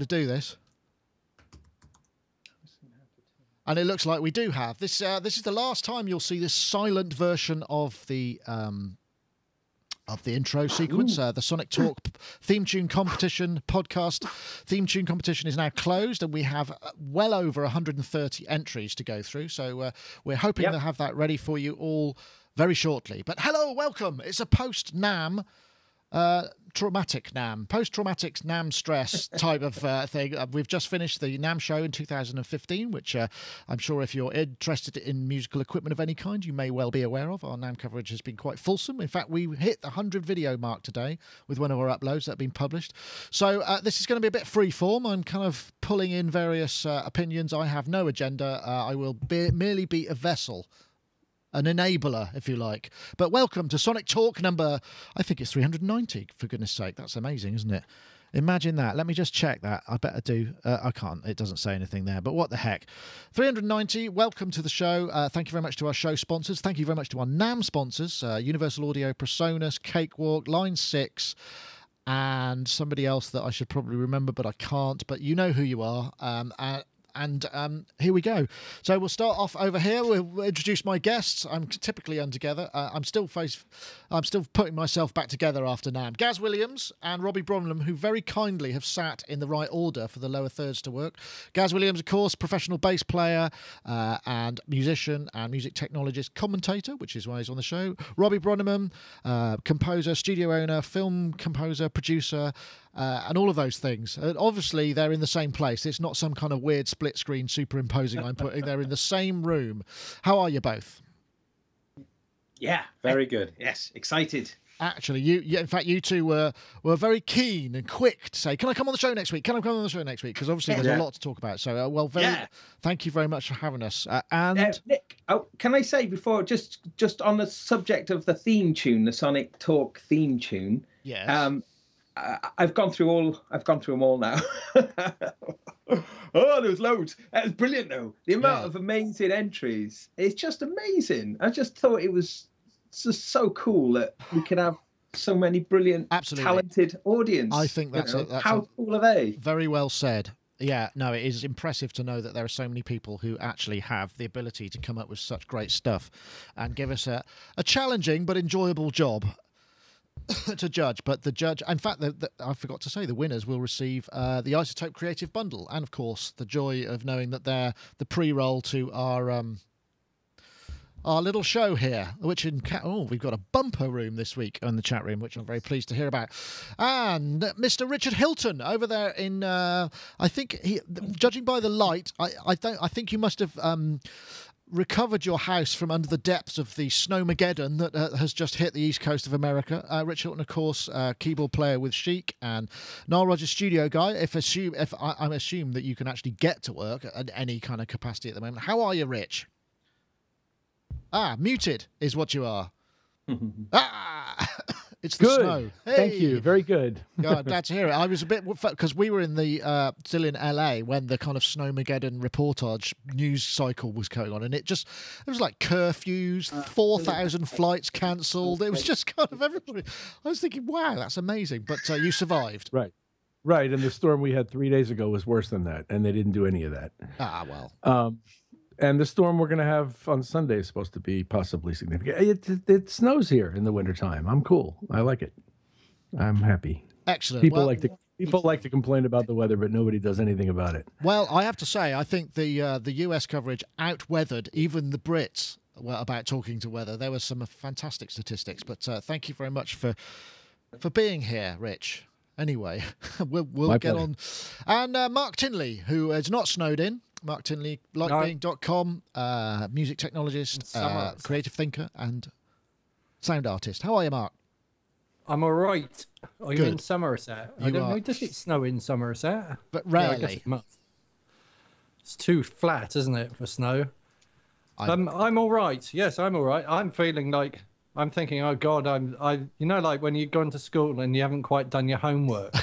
to do this. And it looks like we do have this. This is the last time you'll see this silent version of the intro sequence. The Sonic Talk theme tune competition podcast theme tune competition is now closed, and we have well over 130 entries to go through. So we're hoping to have that ready for you all very shortly. But hello, welcome. It's a post-NAMM. Post-traumatic NAMM stress type of thing. We've just finished the NAMM show in 2015, which I'm sure if you're interested in musical equipment of any kind, you may well be aware of. Our NAMM coverage has been quite fulsome. In fact, we hit the 100 video mark today with one of our uploads that have been published. So this is going to be a bit freeform. I'm kind of pulling in various opinions. I have no agenda. I will merely be a vessel. An enabler, if you like. But welcome to Sonic Talk number, I think it's 390, for goodness sake. That's amazing, isn't it? Imagine that. Let me just check that. I better do. I can't. It doesn't say anything there. But what the heck. 390, welcome to the show. Thank you very much to our show sponsors. Thank you very much to our NAMM sponsors, Universal Audio, Presonus, Cakewalk, Line 6, and somebody else that I should probably remember, but I can't. But you know who you are. And here we go. So we'll start off over here. We'll introduce my guests. I'm typically untogether. I'm still putting myself back together after NAMM. Gaz Williams and Robbie Bromlem, who very kindly have sat in the right order for the lower thirds to work. Gaz Williams, of course, professional bass player and musician and music technologist, commentator, which is why he's on the show. Robbie Bromlem, composer, studio owner, film composer, producer, and all of those things. Obviously, they're in the same place. It's not some kind of weird split screen superimposing I'm putting. They're in the same room. How are you both? Yeah, very good. Yes, excited. Actually, in fact, you two were very keen and quick to say, "Can I come on the show next week? Can I come on the show next week?" Because obviously there's a lot to talk about. So, thank you very much for having us. Nick, can I say before, just on the subject of the theme tune, the Sonic Talk theme tune? Yes. I've gone through them all now. Oh, there's loads. That was brilliant, though. The amount of amazing entries. It's just amazing. I just thought it was just so cool that we could have so many brilliant, talented audience. I think that's how cool are they? Very well said. Yeah, no, it is impressive to know that there are so many people who actually have the ability to come up with such great stuff and give us a challenging but enjoyable job to judge. But the judge, in fact, I forgot to say, the winners will receive the Isotope Creative Bundle, and of course the joy of knowing that they're the pre-roll to our little show here, which we've got a bumper room this week in the chat room, which I'm very pleased to hear about. And Mr. Richard Hilton over there in I think judging by the light, I think you must have recovered your house from under the depths of the Snowmageddon that has just hit the east coast of America. Rich Hilton, of course, keyboard player with Chic, and Nile Rodgers studio guy. If I assume that you can actually get to work at any kind of capacity at the moment. How are you, Rich? Muted is what you are. It's the snow. Hey. Thank you. Very good. God, glad to hear it. I was a bit, because we were in the still in LA when the kind of Snowmageddon reportage news cycle was going on, and it was like curfews, 4,000 flights cancelled. It was just kind of everybody. I was thinking, wow, that's amazing. But you survived. Right. And the storm we had 3 days ago was worse than that, and they didn't do any of that. Well. And the storm we're going to have on Sunday is supposed to be possibly significant. It snows here in the wintertime. I'm cool. I like it. I'm happy. Excellent. People like to complain about the weather, but nobody does anything about it. Well, I have to say, I think the US coverage outweathered even the Brits about talking to weather. There were some fantastic statistics. But thank you very much for being here, Rich. Anyway, we'll get on. And Mark Tinley, who is not snowed in. Mark Tinley, lightbeing.com, music technologist, creative thinker, and sound artist. How are you, Mark? I'm all right. Are you in Somerset? I don't know. Does it snow in Somerset? But rarely. Yeah, I guess it must. It's too flat, isn't it, for snow? I'm all right. Yes, I'm all right. I'm feeling like I'm thinking, oh God, you know, like when you go into school and you haven't quite done your homework.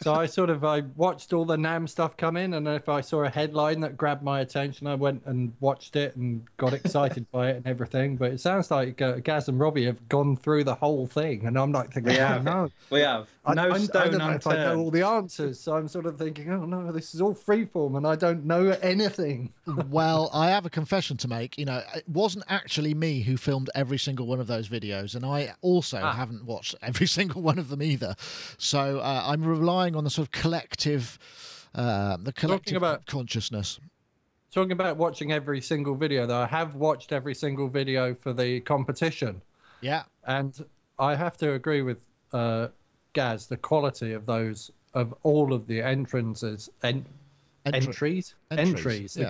So I watched all the NAMM stuff come in, and if I saw a headline that grabbed my attention, I went and watched it and got excited by it and everything. But it sounds like Gaz and Robbie have gone through the whole thing, and I'm like thinking, we have. I don't know if I know all the answers, so I'm sort of thinking, oh no, this is all freeform and I don't know anything. Well, I have a confession to make. You know, it wasn't actually me who filmed every single one of those videos, and I also haven't watched every single one of them either. So I'm relying on the sort of collective, consciousness. Talking about watching every single video, though, I have watched every single video for the competition. Yeah. And I have to agree with Gaz, the quality of all of the entries, the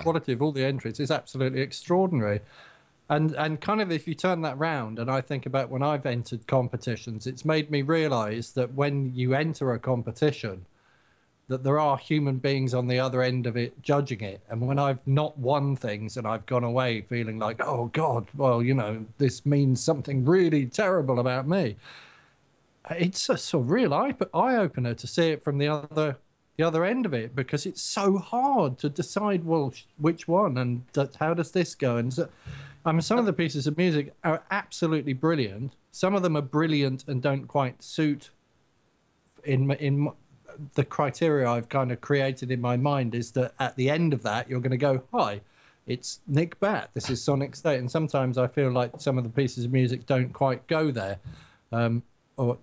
quality of all the entries is absolutely extraordinary. And kind of, if you turn that round, and I think about when I've entered competitions, it's made me realize that when you enter a competition, that there are human beings on the other end of it judging it. And when I've not won things and I've gone away feeling like, oh God, well, you know, this means something really terrible about me, it's a sort of real eye-opener to see it from the other end of it, because it's so hard to decide, well, which one and how does this go? And so, some of the pieces of music are absolutely brilliant. Some of them are brilliant and don't quite suit in the criteria I've kind of created in my mind, is that at the end of that, you're going to go, hi, it's Nick Batt, this is Sonic State. And sometimes I feel like some of the pieces of music don't quite go there, or,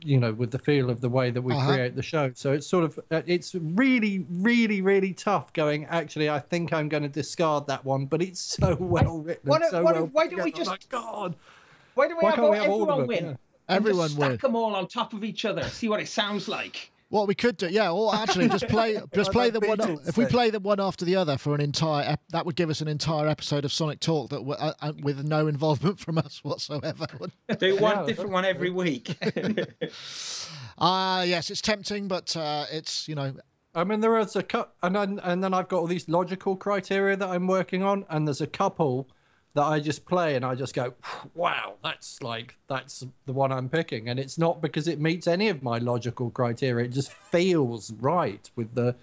you know, with the feel of the way that we create the show. So it's sort of, it's really, really, really tough going, actually, I think I'm going to discard that one, but it's so well written. Why don't we just, oh my God. Why don't we have everyone win? Yeah. Everyone just stack them all on top of each other, see what it sounds like. What we could do, yeah, or actually just play them one. If we play them one after the other for an entire, that would give us an entire episode of Sonic Talk that with no involvement from us whatsoever. Do one different one every week. Yes, it's tempting, but it's, you know. I mean, there is a and then I've got all these logical criteria that I'm working on, and there's a couple that I just play and I just go, wow, that's the one I'm picking. And it's not because it meets any of my logical criteria. It just feels right with the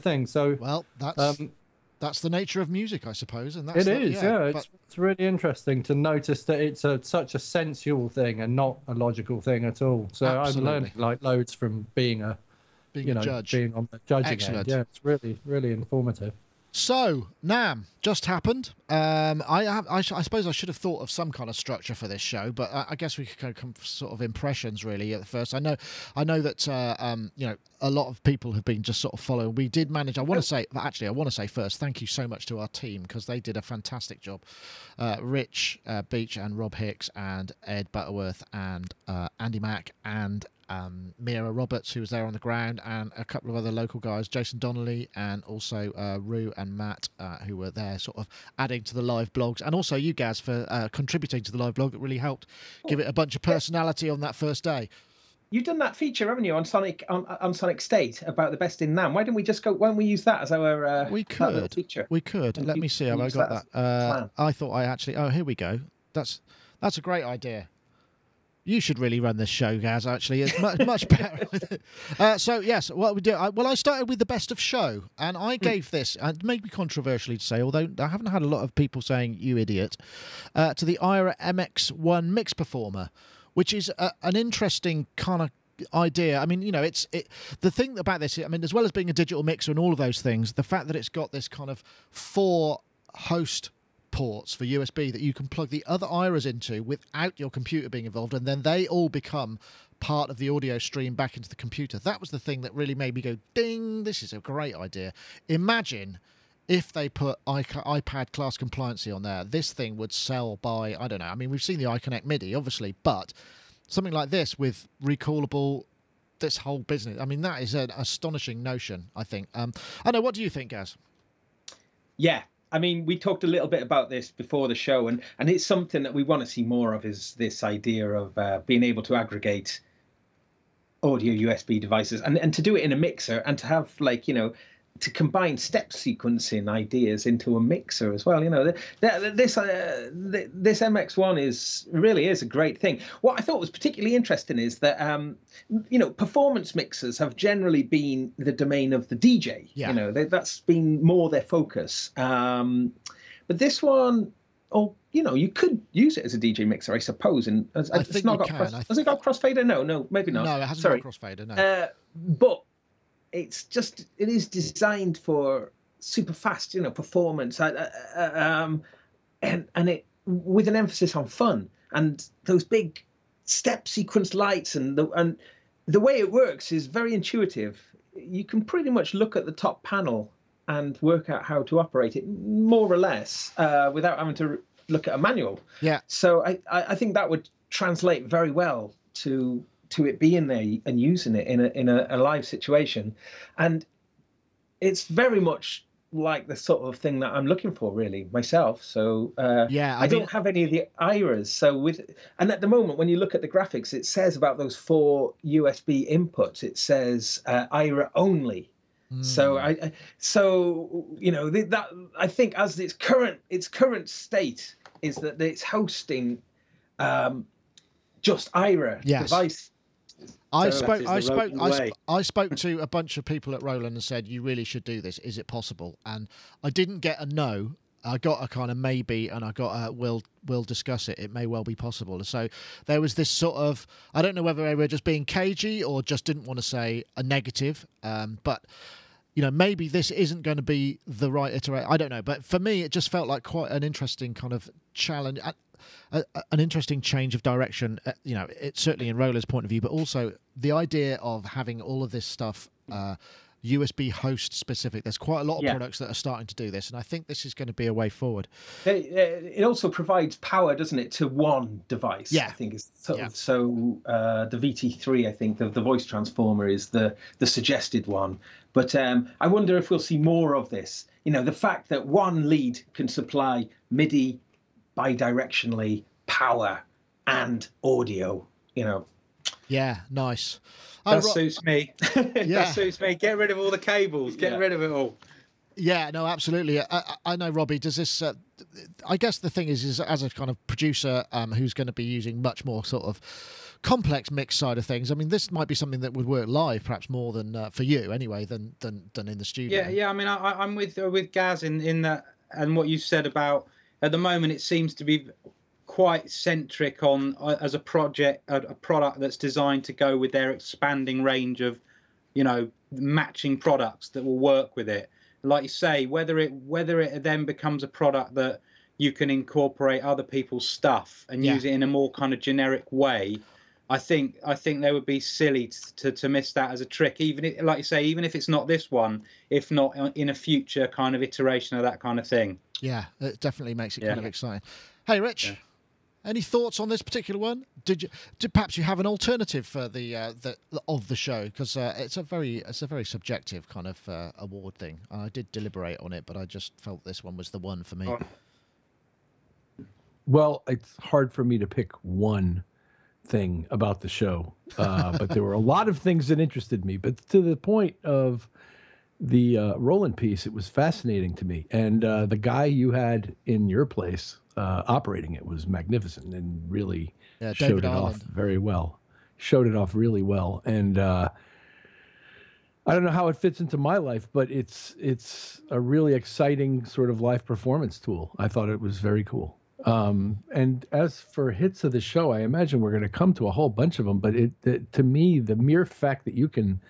thing. So, well, that's the nature of music, I suppose. And that's it's really interesting to notice that it's such a sensual thing and not a logical thing at all. So absolutely. I'm learning like loads from being a judge, being on the judging end. Yeah, it's really, really informative. So, NAMM just happened. I suppose I should have thought of some kind of structure for this show, but I guess we could come sort of impressions really at first. I know that you know, a lot of people have been just sort of following. We did manage. I want to say first, thank you so much to our team, because they did a fantastic job. Rich Beach and Rob Hicks and Ed Butterworth and Andy Mack and Mira Roberts, who was there on the ground, and a couple of other local guys, Jason Donnelly and also Rue and Matt, who were there sort of adding to the live blogs, and also you guys for contributing to the live blog. It really helped give it a bunch of personality on that first day. You've done that feature, haven't you, on Sonic State about the best in NAMM? Why don't we just go? Why don't we use that as our feature? We could. Let me see. Have I got that? I thought I actually. Oh, here we go. That's a great idea. You should really run this show, Gaz, actually. It's much better. So, yes, what we do... I started with the best of show, and I gave this, and maybe controversially to say, although I haven't had a lot of people saying, you idiot, to the IRA MX-1 Mix Performer, which is an interesting kind of idea. I mean, you know, the thing about this, I mean, as well as being a digital mixer and all of those things, the fact that it's got this kind of 4 host ports for USB that you can plug the other IRAs into without your computer being involved, and then they all become part of the audio stream back into the computer. That was the thing that really made me go, ding, this is a great idea. Imagine if they put iPad class compliancy on there. This thing would sell by, I don't know, I mean, we've seen the iConnect MIDI, obviously, but something like this with recallable, this whole business, I mean, that is an astonishing notion, I think. I know, what do you think, Gaz? Yeah. I mean, we talked a little bit about this before the show, and it's something that we want to see more of, is this idea of being able to aggregate audio USB devices and to do it in a mixer, and to have, like, you know, to combine step sequencing ideas into a mixer as well. You know, this MX-1 really is a great thing. What I thought was particularly interesting is that you know, performance mixers have generally been the domain of the DJ. Yeah. You know, that's been more their focus. But this one, you could use it as a DJ mixer, I suppose. And I think you can. Has it got crossfader? No, maybe not. No, it hasn't got crossfader. No. But it is designed for super fast, performance, and it with an emphasis on fun and those big step sequence lights and the way it works is very intuitive. You can pretty much look at the top panel and work out how to operate it more or less without having to look at a manual. Yeah. So I think that would translate very well to it being there and using it in a live situation. And it's very much like the sort of thing that I'm looking for, really, myself. So I don't have any of the IRAs. And at the moment, when you look at the graphics, it says about those 4 USB inputs, it says IRA only. So that I think as its current state is that it's hosting just IRA device. I spoke to a bunch of people at Roland and said, you really should do this. Is it possible? And I didn't get a no. I got a kind of maybe, and I got a we'll discuss it. It may well be possible. So there was this sort of, I don't know whether they were just being cagey or just didn't want to say a negative. But maybe this isn't going to be the right iteration. I don't know. But for me, it just felt like quite an interesting kind of challenge. An interesting change of direction, it's certainly in Roller's point of view, but also the idea of having all of this stuff USB host specific. There's quite a lot of products that are starting to do this, and I think this is going to be a way forward. It also provides power, doesn't it, to one device? Yeah. I think it's sort of, so the VT3, I think the voice transformer is the suggested one. But I wonder if we'll see more of this. The fact that one lead can supply MIDI, bidirectionally, power and audio, Yeah, nice. That suits me. That suits me. Get rid of all the cables. Get rid of it all. Yeah, no, absolutely. I know, Robbie, does this... I guess the thing is as a kind of producer who's going to be using much more sort of complex mix side of things, I mean, this might be something that would work live perhaps more than for you anyway than in the studio. Yeah. I mean, I'm with Gaz in that, and what you said about at the moment it seems to be quite centric on as a product that's designed to go with their expanding range of matching products that will work with it. Like you say, whether it then becomes a product that you can incorporate other people's stuff and use it in a more kind of generic way, I think they would be silly to miss that as a trick. Even if, like you say, even if it's not this one, if not in a future kind of iteration of that kind of thing. Yeah, it definitely makes it kind of exciting. Hey, Rich, any thoughts on this particular one? Did perhaps you have an alternative for the show, because it's a very subjective kind of award thing. I did deliberate on it, but I just felt this one was the one for me. Well, it's hard for me to pick one thing about the show, but there were a lot of things that interested me. But to the point of the Roland piece, it was fascinating to me, and the guy you had in your place operating it was magnificent and really showed it off very well. Showed it off really well, and I don't know how it fits into my life, but it's a really exciting sort of live performance tool. I thought it was very cool. And as for hits of the show, I imagine we're going to come to a whole bunch of them. But to me, the mere fact that you can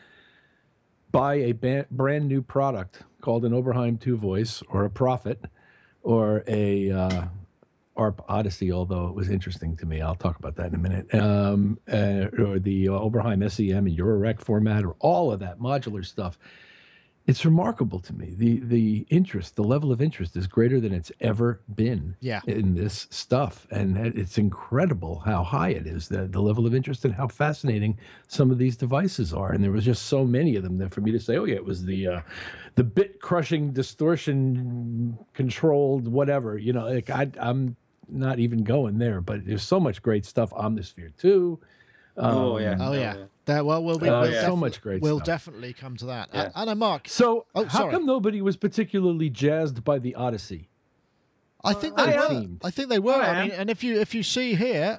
buy a brand new product called an Oberheim 2 voice or a Prophet or a ARP Odyssey, although it was interesting to me, I'll talk about that in a minute, or the Oberheim SEM and Eurorec format, or all of that modular stuff. It's remarkable to me. The interest, the level of interest is greater than it's ever been in this stuff. And it's incredible how high it is, the level of interest, and how fascinating some of these devices are. And there was just so many of them that for me to say, oh yeah, it was the bit crushing, distortion controlled, whatever, like I'm not even going there, but there's so much great stuff. Omnisphere 2. So much great We'll stuff. Definitely come to that. Anna, Mark. So how come nobody was particularly jazzed by the Odyssey? I think they were. I think they were. I mean, and if you see here,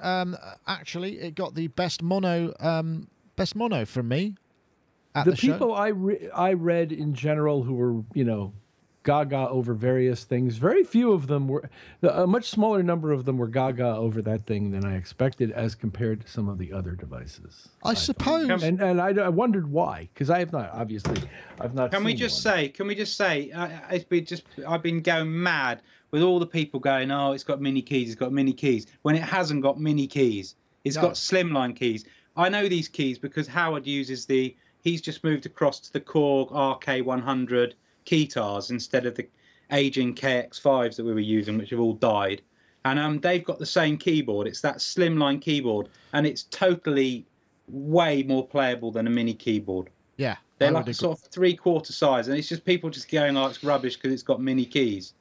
actually, it got the best mono from me. At the people show. I read in general who were gaga over various things. Very few of them were, a much smaller number of them were gaga over that thing than I expected as compared to some of the other devices. I suppose. And I wondered why, because I have not, obviously, I've not Can we just say, I've been going mad with all the people going, oh, it's got mini keys, it's got mini keys, when it hasn't got mini keys. It's got slimline keys. I know these keys because Howard uses he's just moved across to the Korg RK100 keytars instead of the aging KX5s that we were using, which have all died. And they've got the same keyboard. It's that slimline keyboard, and it's totally way more playable than a mini keyboard. Yeah. They're like a sort of 3/4 size, and it's just people just going, oh, it's rubbish because it's got mini keys.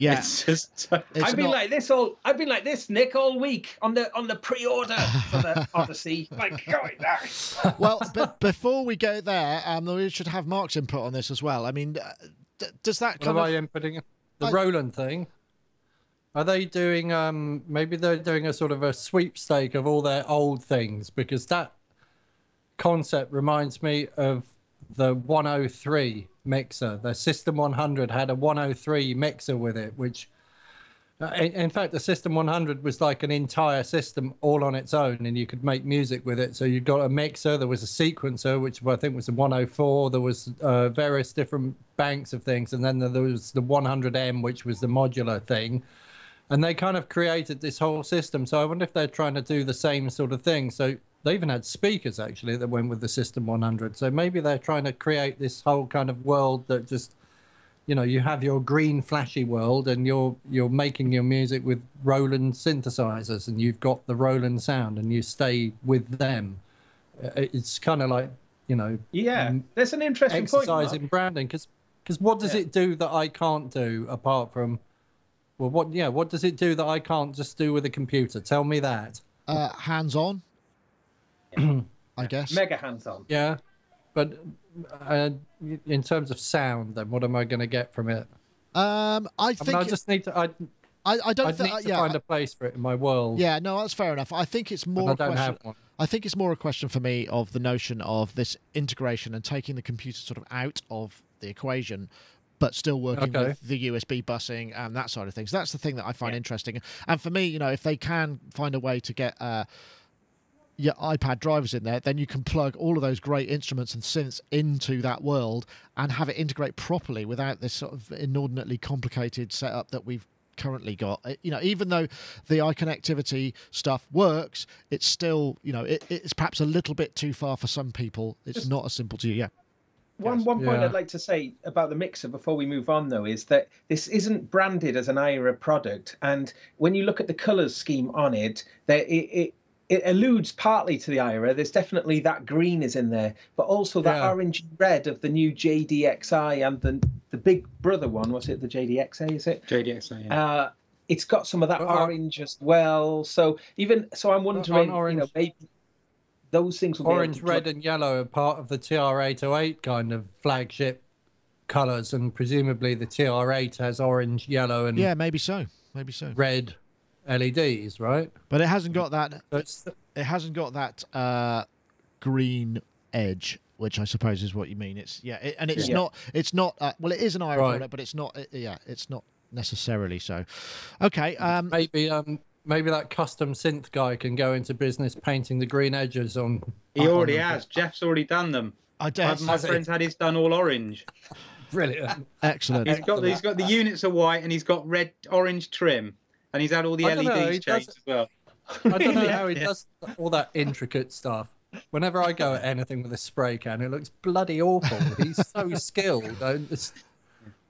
Yeah, it's just. I've been like this, Nick, all week on the pre-order for the Odyssey. Like, going there. Well, but before we go there, we should have Mark's input on this as well. I mean, does that kind of? Am I inputting the Roland thing? Are they doing? Maybe they're doing a sort of a sweepstake of all their old things, because that concept reminds me of the 103 mixer. The System 100 had a 103 mixer with it, which in fact the System 100 was like an entire system all on its own, and you could make music with it. So you got a mixer, there was a sequencer, which I think was the 104, there was various different banks of things, and then there was the 100M, which was the modular thing, and they kind of created this whole system. So I wonder if they're trying to do the same sort of thing. So they even had speakers, actually, that went with the System 100. So maybe they're trying to create this whole kind of world that just, you know, you have your green flashy world, and you're making your music with Roland synthesizers, and you've got the Roland sound, and you stay with them. It's kind of like, you know, that's an interesting exercise point, in branding, because what does it do that I can't do apart from, well, what does it do that I can't just do with a computer? Tell me that. Hands-on. I guess. Mega hands-on. Yeah, but in terms of sound, then what am I going to get from it? I think I just need to. I don't need to find a place for it in my world. Yeah, no, that's fair enough. I think it's more. I don't have one. I think it's more a question for me of the notion of this integration and taking the computer sort of out of the equation, but still working with the USB busing and that side of things. That's the thing that I find interesting. And for me, you know, if they can find a way to get your iPad drivers in there, then you can plug all of those great instruments and synths into that world and have it integrate properly without this sort of inordinately complicated setup that we've currently got. You know, even though the iConnectivity stuff works, it's still, you know, it's perhaps a little bit too far for some people. It's not as simple to you. One point I'd like to say about the mixer before we move on, though, is that this isn't branded as an IRA product, and when you look at the colours scheme on it, it alludes partly to the IRA. There's definitely that green is in there, but also that orange red of the new JDXI and the big brother one. Was it the JDXA? Is it JDXA? Yeah. It's got some of that orange as well. So I'm wondering, you know, maybe those things will be orange, red, and yellow are part of the TR-808 kind of flagship colours, and presumably the TR-8 has orange, yellow, and maybe so, red LEDs, right? But it hasn't got that. It hasn't got that green edge, which I suppose is what you mean. It's not. It's not. Well, it is an IRA product, but it's not. It's not necessarily so. Okay. Maybe that custom synth guy can go into business painting the green edges on. He already has. Jeff's already done them. My friend's had his done all orange. Brilliant. Excellent. He's got the units are white, and he's got orange trim. And he's had all the LEDs changed as well. I don't know how he does all that intricate stuff. Whenever I go at anything with a spray can, it looks bloody awful. He's so skilled. That's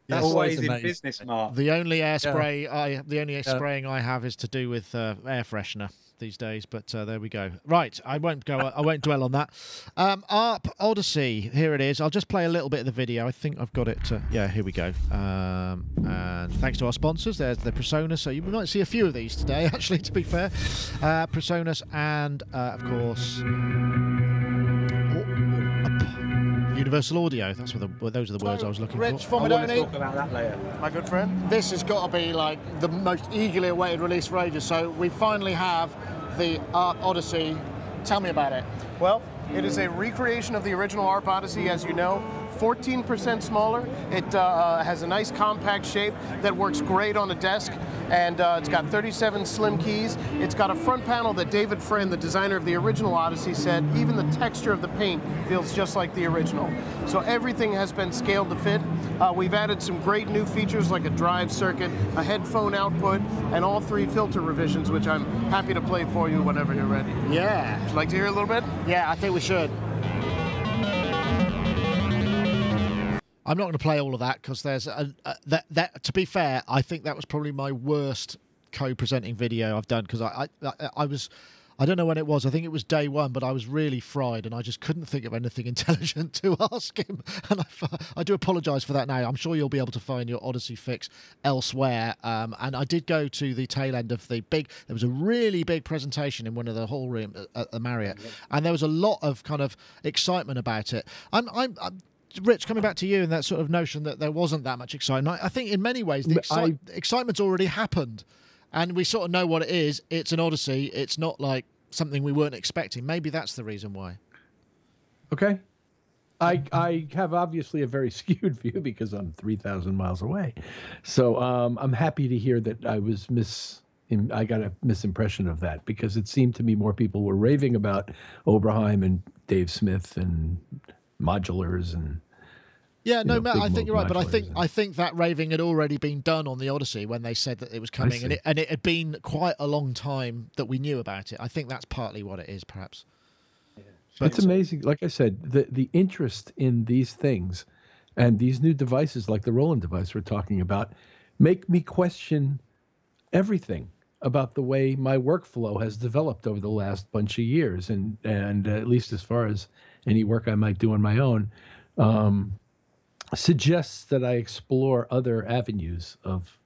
always in business, Mark. The only spraying I have is to do with air freshener these days, but there we go. Right, I won't dwell on that. ARP Odyssey, here it is. I'll just play a little bit of the video. I think I've got it. Here we go. And thanks to our sponsors, there's the Presonus. So you might see a few of these today, actually, to be fair. Presonus and, of course, Universal Audio. Those are the words I was looking Rich for. I want to talk about that later. My good friend. This has got to be like the most eagerly awaited release for ages. So we finally have the ARP Odyssey. Tell me about it. Well, it is a recreation of the original ARP Odyssey, as you know, 14% smaller. It has a nice compact shape that works great on a desk, and it's got 37 slim keys. It's got a front panel that David Friend, the designer of the original Odyssey, said even the texture of the paint feels just like the original. So everything has been scaled to fit. We've added some great new features like a drive circuit, a headphone output, and all 3 filter revisions, which I'm happy to play for you whenever you're ready. Yeah. Would you like to hear a little bit? Yeah, I think we should. I'm not going to play all of that because there's that. To be fair, I think that was probably my worst co-presenting video I've done because I was. I don't know when it was. I think it was day one, but I was really fried and I just couldn't think of anything intelligent to ask him. And I do apologise for that now. I'm sure you'll be able to find your Odyssey fix elsewhere. And I did go to the tail end of the big... There was a really big presentation in one of the hall room at the Marriott. And there was a lot of kind of excitement about it. I'm Rich, coming back to you and that sort of notion that there wasn't that much excitement. I think in many ways the excitement's already happened. And we sort of know what it is. It's an Odyssey. It's not like something we weren't expecting. Maybe that's the reason why. Okay. I have obviously a very skewed view because I'm 3,000 miles away. So I'm happy to hear that I got a misimpression of that because it seemed to me more people were raving about Oberheim and Dave Smith and modulars and... Yeah, no, Matt, I think you're right, but I think that raving had already been done on the Odyssey when they said that it was coming, and it had been quite a long time that we knew about it. I think that's partly what it is, perhaps. Yeah. It's amazing. Like I said, the interest in these things and these new devices, like the Roland device we're talking about, make me question everything about the way my workflow has developed over the last bunch of years, and at least as far as any work I might do on my own. Suggests that I explore other avenues of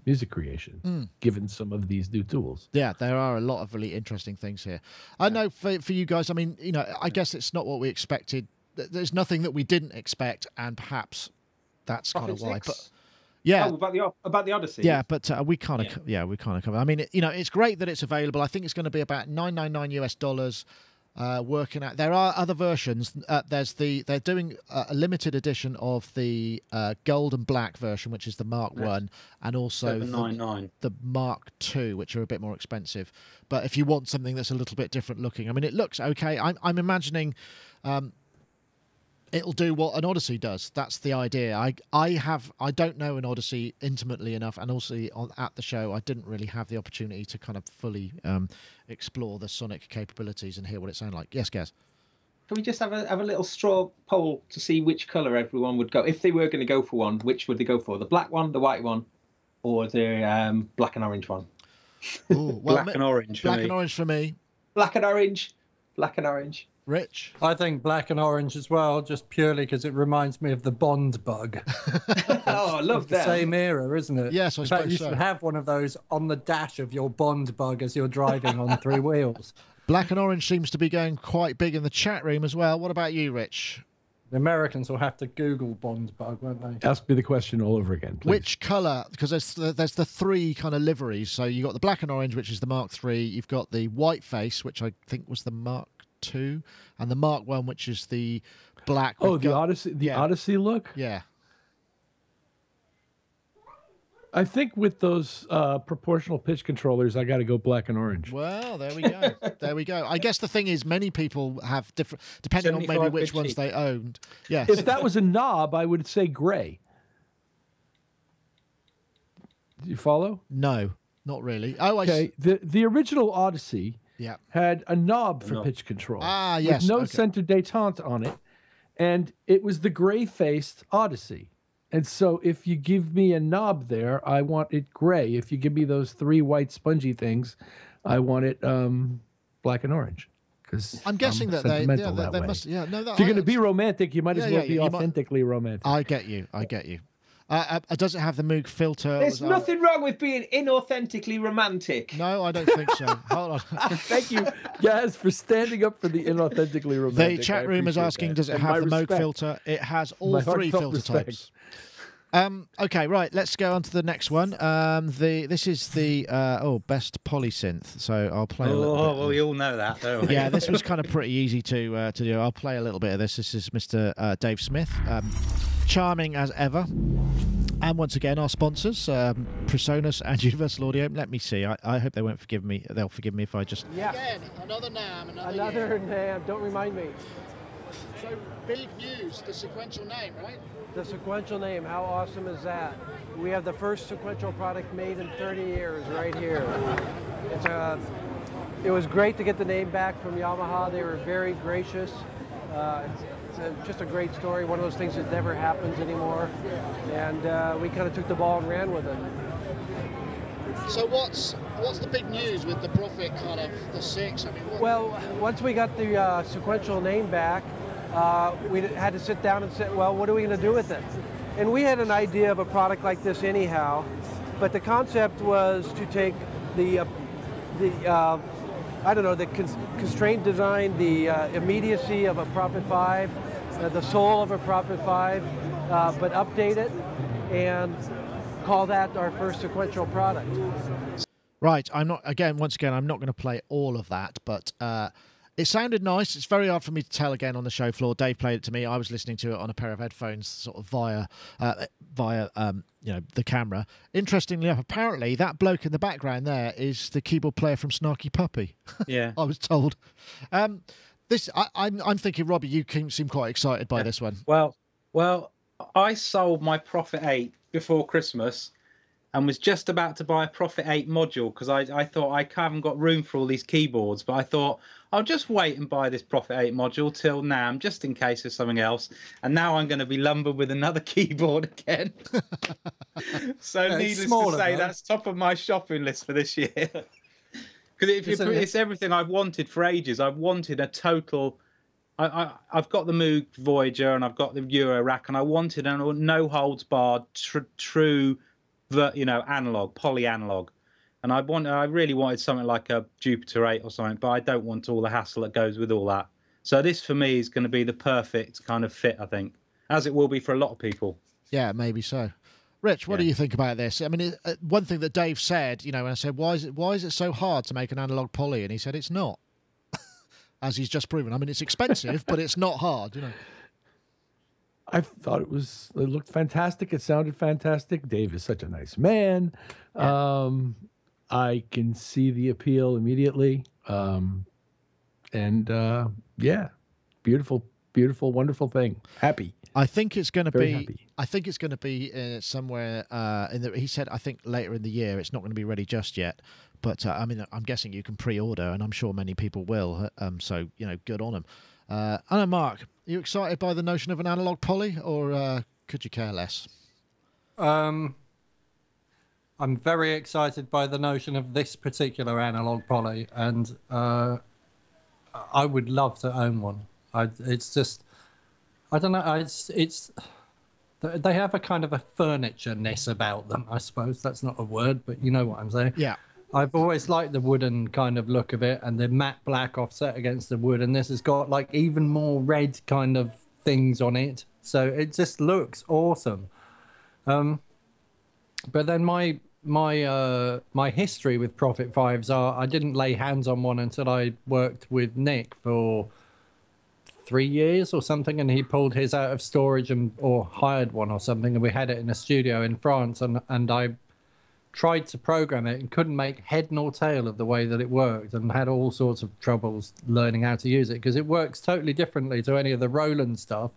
music creation, given some of these new tools. Yeah, there are a lot of really interesting things here. I know for you guys, I mean, I guess it's not what we expected. There's nothing that we didn't expect, and perhaps that's kind of why. But yeah, about the Odyssey. Yeah, but we kind of cover. I mean, it's great that it's available. I think it's going to be about $999 US. Working out, there are other versions. They're doing a limited edition of the gold and black version, which is the Mark 1, and also the Mark 2, which are a bit more expensive. But if you want something that's a little bit different looking, I mean, it looks okay. I'm imagining it'll do what an Odyssey does. That's the idea. I don't know an Odyssey intimately enough, and also at the show I didn't really have the opportunity to kind of fully explore the sonic capabilities and hear what it sounded like. Yes, Gaz? Can we just have a little straw poll to see which colour everyone would go? If they were going to go for one, which would they go for? The black one, the white one, or the black and orange one? Ooh, well, black and orange for me. Black and orange for me. Black and orange. Black and orange. Rich? I think black and orange as well, just purely because it reminds me of the Bond bug. Oh, I love that. The same era, isn't it? Yes, I suppose you should have one of those on the dash of your Bond bug as you're driving on 3 wheels. Black and orange seems to be going quite big in the chat room as well. What about you, Rich? The Americans will have to Google Bond bug, won't they? Ask me the question all over again, please. Which colour? Because there's the 3 kind of liveries. So you've got the black and orange, which is the Mark 3. You've got the white face, which I think was the Mark 2, and the Mark 1, which is the black. Oh, the Odyssey, Odyssey look. Yeah. I think with those proportional pitch controllers, I got to go black and orange. Well, there we go. There we go. I guess the thing is, many people have different, depending on maybe which ones they owned. Yes. If that was a knob, I would say gray. Do you follow? No, not really. Oh, okay. The original Odyssey. Yeah. Had a knob for pitch control. Ah, yes. With no center détente on it. And it was the gray-faced Odyssey. And so if you give me a knob there, I want it gray. If you give me those 3 white spongy things, I want it black and orange. Because I'm guessing that they must. Yeah, no. If you're going to be romantic, you might as well be authentically romantic. I get you. Does it have the Moog filter? There's nothing wrong with being inauthentically romantic. No, I don't think so. Hold on. Thank you, Gaz, for standing up for the inauthentically romantic. The chat room is asking, does it have the Moog filter? It has all 3 filter types. Okay, right. Let's go on to the next one. This is the best polysynth. So I'll play. Well, we all know that, don't we? Yeah, this was kind of pretty easy to do. I'll play a little bit of this. This is Mr. Dave Smith, charming as ever. And once again, our sponsors, Presonus and Universal Audio. Let me see. I hope they won't forgive me. They'll forgive me if I just. Yeah. Again, another NAMM, Another NAMM. Don't remind me. So big news, the sequential name, right? The sequential name. How awesome is that? We have the first sequential product made in 30 years right here. It was great to get the name back from Yamaha. They were very gracious. It's just a great story. One of those things that never happens anymore. And we kind of took the ball and ran with it. So what's the big news with the Prophet kind of the 6? I mean, well, once we got the sequential name back, we had to sit down and say, well, what are we going to do with it? And we had an idea of a product like this anyhow, but the concept was to take the constrained design, the immediacy of a Prophet 5, the soul of a Prophet 5, but update it and call that our first sequential product. Right. Once again, I'm not going to play all of that, but it sounded nice. It's very hard for me to tell again on the show floor. Dave played it to me. I was listening to it on a pair of headphones, sort of via the camera. Interestingly enough, apparently that bloke in the background there is the keyboard player from Snarky Puppy. Yeah, I was told. I'm thinking, Robbie, you seem quite excited by this one. Well, I sold my Prophet 8 before Christmas and was just about to buy a Prophet 8 module because I thought I haven't got room for all these keyboards, but I thought I'll just wait and buy this Prophet 8 module till NAMM just in case there's something else. And now I'm going to be lumbered with another keyboard again. So needless to say, that's top of my shopping list for this year. Because it's everything I've wanted for ages. I've wanted a total. I've got the Moog Voyager and I've got the Euro rack, and I wanted a no holds barred true, analog, poly analog. And I really wanted something like a Jupiter 8 or something, but I don't want all the hassle that goes with all that. So this for me is going to be the perfect kind of fit, I think, as it will be for a lot of people. Yeah, maybe so. Rich, what do you think about this? I mean, one thing that Dave said, when I said, why is it so hard to make an analog poly? And he said, it's not. As he's just proven. I mean, it's expensive, but it's not hard, I thought it looked fantastic. It sounded fantastic. Dave is such a nice man. Yeah. I can see the appeal immediately. Beautiful, beautiful, wonderful thing. Happy. I think it's going to be. Happy. I think it's going to be somewhere he said, I think later in the year. It's not going to be ready just yet. But I mean, I'm guessing you can pre-order, and I'm sure many people will. So good on them. I know, Mark, are you excited by the notion of an analog poly, or could you care less? I'm very excited by the notion of this particular analog poly, and I would love to own one. It's just, I don't know. It's they have a kind of a furniture-ness about them, I suppose. That's not a word, but you know what I'm saying. Yeah. I've always liked the wooden kind of look of it, and the matte black offset against the wood, and this has got like even more red kind of things on it, so it just looks awesome. But then my history with Prophet 5s are I didn't lay hands on one until I worked with Nick for 3 years or something, and he pulled his out of storage or hired one or something, and we had it in a studio in France, and I tried to program it and couldn't make head nor tail of the way that it worked, and had all sorts of troubles learning how to use it because it works totally differently to any of the Roland stuff.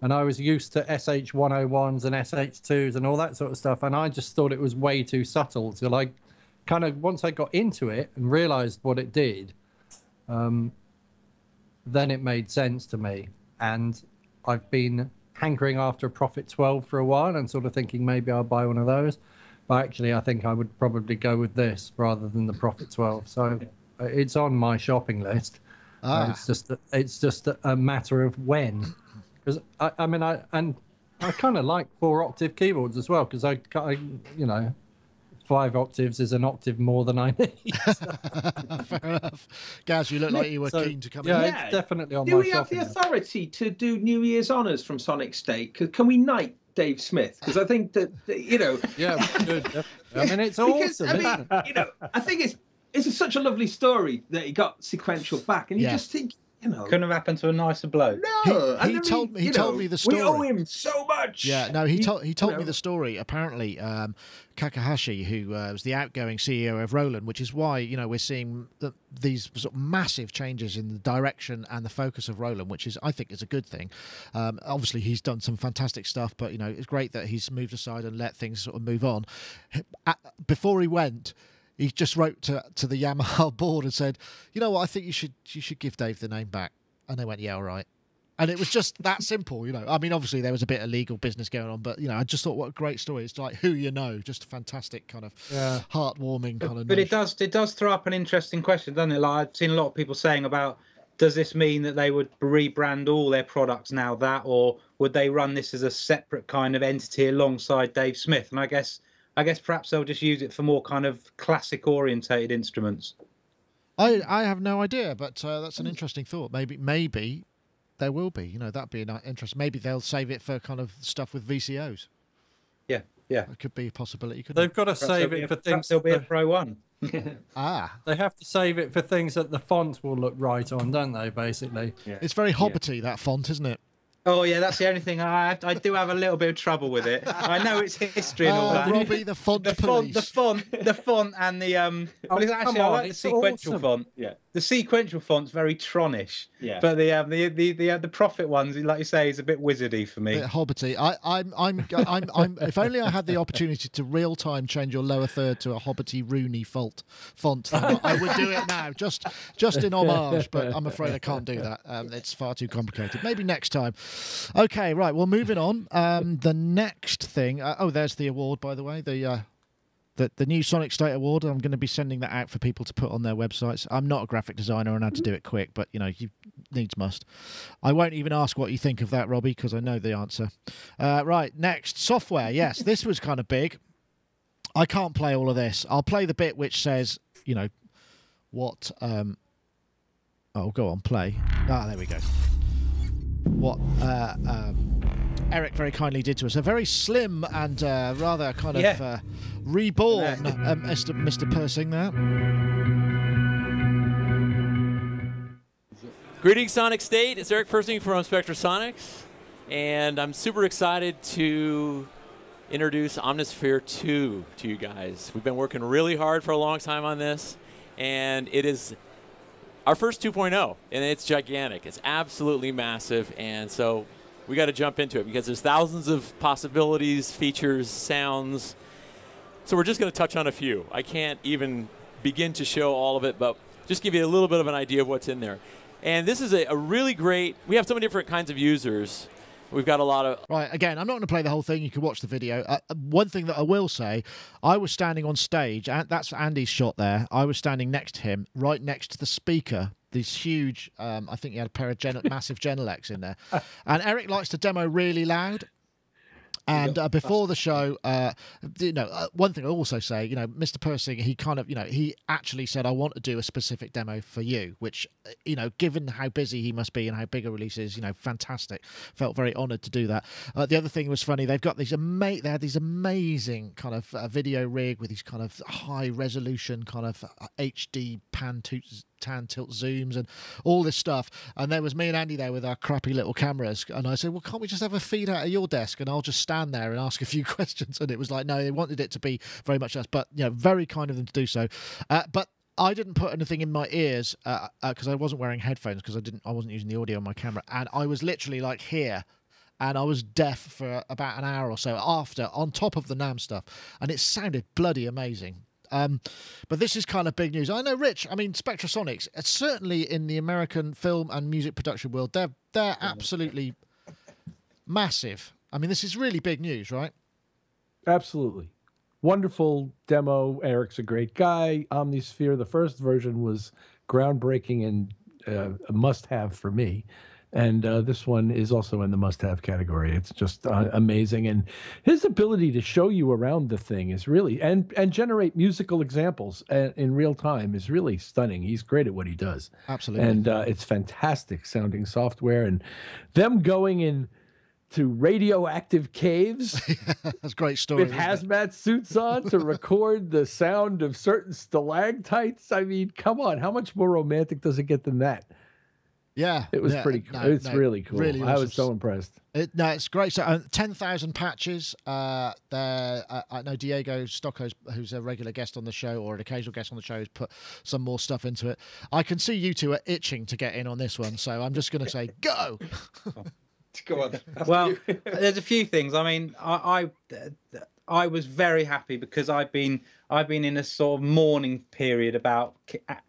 And I was used to SH101s and SH2s and all that sort of stuff, and I just thought it was way too subtle. So like, kind of once I got into it and realized what it did, then it made sense to me. And I've been hankering after a Prophet 12 for a while and sort of thinking maybe I'll buy one of those. But actually, I think I would probably go with this rather than the Prophet 12. So it's on my shopping list. It's just a matter of when. Because I kind of like 4-octave keyboards as well. Because I 5 octaves is an octave more than I need. Fair enough. Gaz, you look like you were keen to come in. Yeah, it's definitely on my shopping list. Do we have the authority to do New Year's honours from Sonic State? Can we knight Dave Smith, because I think that, you know. Yeah, good. I mean, it's awesome. I mean, you know, I think it's such a lovely story that he got sequential back, and you just think, you know, couldn't have happened to a nicer bloke. No, he told me the story. We owe him so much. Yeah, no, he told me the story. Apparently, Kakahashi, who was the outgoing CEO of Roland, which is why, you know, we're seeing these sort of massive changes in the direction and the focus of Roland, which is, I think, is a good thing. Obviously, he's done some fantastic stuff, but you know, it's great that he's moved aside and let things sort of move on. Before he went, he just wrote to the Yamaha board and said, you know what, I think you should give Dave the name back. And they went, yeah, all right. And it was just that simple, you know. I mean, obviously there was a bit of legal business going on, but, you know, I just thought, what a great story. It's like who you know, just a fantastic kind of heartwarming kind of. But it does throw up an interesting question, doesn't it? Like, I've seen a lot of people saying about, does this mean that they would rebrand all their products now that, or would they run this as a separate kind of entity alongside Dave Smith? And I guess perhaps they'll just use it for more kind of classic orientated instruments. I have no idea, but that's an interesting thought. Maybe there will be. You know, that'd be an interest. Maybe they'll save it for kind of stuff with VCOs. Yeah. It could be a possibility. They've got to save it for things. There'll be a Pro 1. They have to save it for things that the font will look right on, don't they? Basically, it's very Hobbity, that font, isn't it? Oh yeah, that's the only thing I do have a little bit of trouble with it. I know it's history and all that. Robbie, the font police. The font, and the well, actually, I like the sequential font. Yeah, the sequential font's very Tronish. Yeah, but the Prophet ones, like you say, is a bit wizardy for me. A bit Hobbity. I'm. If only I had the opportunity to real time change your lower third to a Hobbity Rooney font, then I would do it now, just in homage. But I'm afraid I can't do that. It's far too complicated. Maybe next time. Okay, right. Well, moving on. The next thing. There's the award, by the way. The new Sonic State Award. I'm going to be sending that out for people to put on their websites. I'm not a graphic designer and had to do it quick, but you know, you needs must. I won't even ask what you think of that, Robbie, because I know the answer. Right, next, software. Yes, this was kind of big. I can't play all of this. I'll play the bit which says, you know, what. Go on, play. There we go. What Eric very kindly did to us. A very slim and rather kind of reborn Mr. Persing there. Greetings, Sonic State. It's Eric Persing from Spectrasonics, and I'm super excited to introduce Omnisphere 2 to you guys. We've been working really hard for a long time on this, and it is our first 2.0, and it's gigantic. It's absolutely massive, and so we got to jump into it because there's thousands of possibilities, features, sounds. So we're just going to touch on a few. I can't even begin to show all of it, but just give you a little bit of an idea of what's in there. And this is a really great, we have so many different kinds of users. We've got a lot of... Right, again, I'm not going to play the whole thing. You can watch the video. One thing that I will say, I was standing on stage, and that's Andy's shot there. I was standing next to him, right next to the speaker. These huge, I think he had a pair of massive Genelecs in there. And Eric likes to demo really loud. And before the show, one thing I also say, Mr. Persing, he kind of, he actually said, I want to do a specific demo for you, which, given how busy he must be and how big a release is, fantastic. Felt very honoured to do that. The other thing was funny, they've got these they had these amazing kind of video rig with these kind of high resolution kind of HD tan tilt zooms and all this stuff, and there was me and Andy there with our crappy little cameras, and I said, well, can't we just have a feed out of your desk and I'll just stand there and ask a few questions? And it was like, no, they wanted it to be very much us, but very kind of them to do so. But I didn't put anything in my ears because I wasn't wearing headphones, because I wasn't using the audio on my camera, and I was literally like here, and I was deaf for about an hour or so after, on top of the NAMM stuff, and it sounded bloody amazing. But this is kind of big news. I know, Rich, I mean, Spectrasonics, certainly in the American film and music production world, they're absolutely massive. I mean, this is really big news, right? Absolutely. Wonderful demo. Eric's a great guy. Omnisphere, the first version, was groundbreaking and a must-have for me. And this one is also in the must-have category. It's just amazing. And his ability to show you around the thing is really, and generate musical examples in real time is really stunning. He's great at what he does. Absolutely. And it's fantastic sounding software. And them going in to radioactive caves. That's a great story. With hazmat suits on to record the sound of certain stalactites. I mean, come on. How much more romantic does it get than that? Yeah. It was pretty cool. It's really cool. Really awesome. I was so impressed. It's great. So 10,000 patches. I know Diego Stocco, who's a regular guest on the show or an occasional guest on the show, has put some more stuff into it. I can see you two are itching to get in on this one, so I'm just going to say go. Go on. Well, there's a few things. I mean, I was very happy because I've been in a sort of mourning period about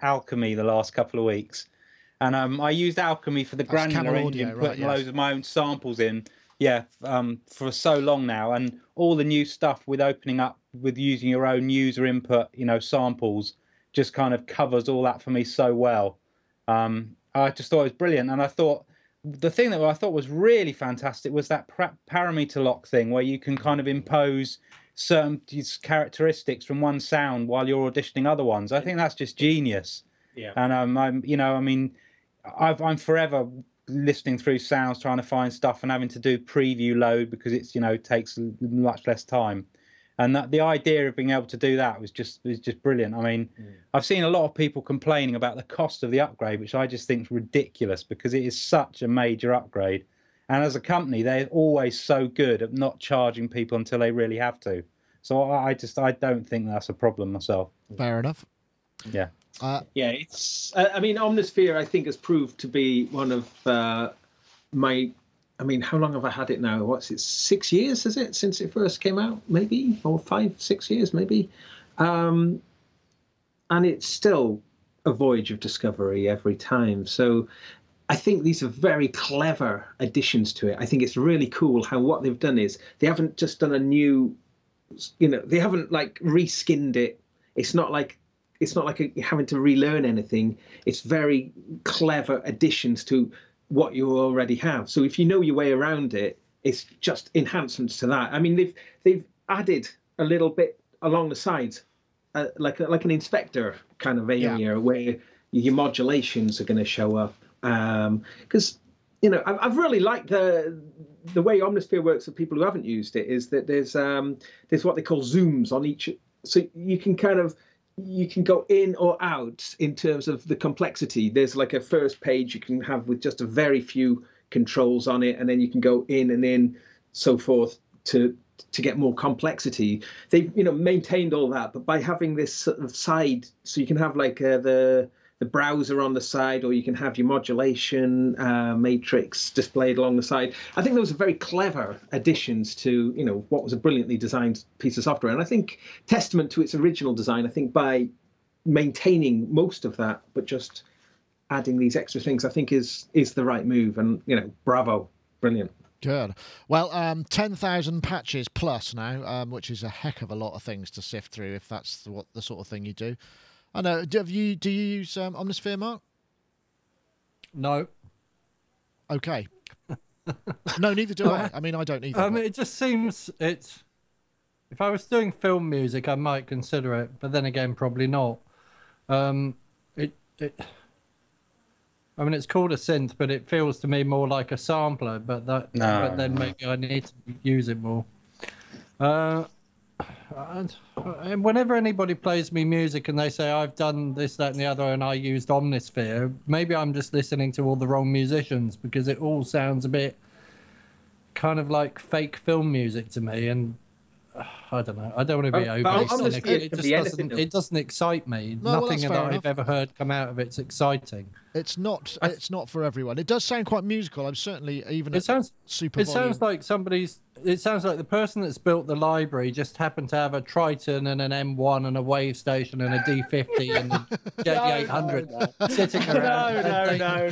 alchemy the last couple of weeks. And I used Alchemy for the granular engine, putting loads of my own samples in, for so long now. And all the new stuff with opening up, with using your own user input, samples, just kind of covers all that for me so well. I just thought it was brilliant. And I thought the thing that I thought was really fantastic was that parameter lock thing, where you can kind of impose certain characteristics from one sound while you're auditioning other ones. I think that's just genius. Yeah. And I'm forever listening through sounds, trying to find stuff and having to do preview load because it's takes much less time. And that the idea of being able to do that was just brilliant. I mean, I've seen a lot of people complaining about the cost of the upgrade, which I just think is ridiculous because it is such a major upgrade. And as a company, they're always so good at not charging people until they really have to. So I don't think that's a problem myself. Fair enough. Yeah. It's. I mean, Omnisphere, I think, has proved to be one of my. I mean, how long have I had it now? What's it? 6 years, is it, since it first came out? Maybe, or 5-6 years, maybe. And it's still a voyage of discovery every time. So, I think these are very clever additions to it. I think it's really cool how what they've done is they haven't just done a new. They haven't like reskinned it. It's not like having to relearn anything. It's very clever additions to what you already have. So if you know your way around it, it's just enhancements to that. I mean, they've added a little bit along the sides, like an inspector kind of area where your modulations are going to show up. Because I've really liked the way Omnisphere works for people who haven't used it. Is that there's what they call zooms on each, so you can go in or out in terms of the complexity. There's like a first page you can have with just a very few controls on it, and then you can go in and then so forth to get more complexity. They've maintained all that, but by having this sort of side, so you can have like the browser on the side, or you can have your modulation matrix displayed along the side. I think those are very clever additions to what was a brilliantly designed piece of software, and I think testament to its original design. I think by maintaining most of that but just adding these extra things, I think is the right move. And bravo, brilliant. Good. Well, 10,000 patches plus now, which is a heck of a lot of things to sift through if that's the sort of thing you do. I know. Do you use Omnisphere, Mark? No. Okay. No, neither do I. I mean, I don't either. It just seems it's. If I was doing film music, I might consider it, but then again, probably not. I mean, it's called a synth, but it feels to me more like a sampler. But then maybe I need to use it more. And whenever anybody plays me music and they say I've done this, that, and the other, and I used Omnisphere, maybe I'm just listening to all the wrong musicians, because it all sounds a bit kind of like fake film music to me. And I don't know. I don't want to be overly cynical. It doesn't excite me. No, Nothing that I've ever heard come out of it's exciting. It's not for everyone. It does sound quite musical. I'm certainly even. It sounds super. It sounds like somebody's. It sounds like the person that's built the library just happened to have a Triton and an M1 and a Wave Station and a D50 and a J800 sitting around. No.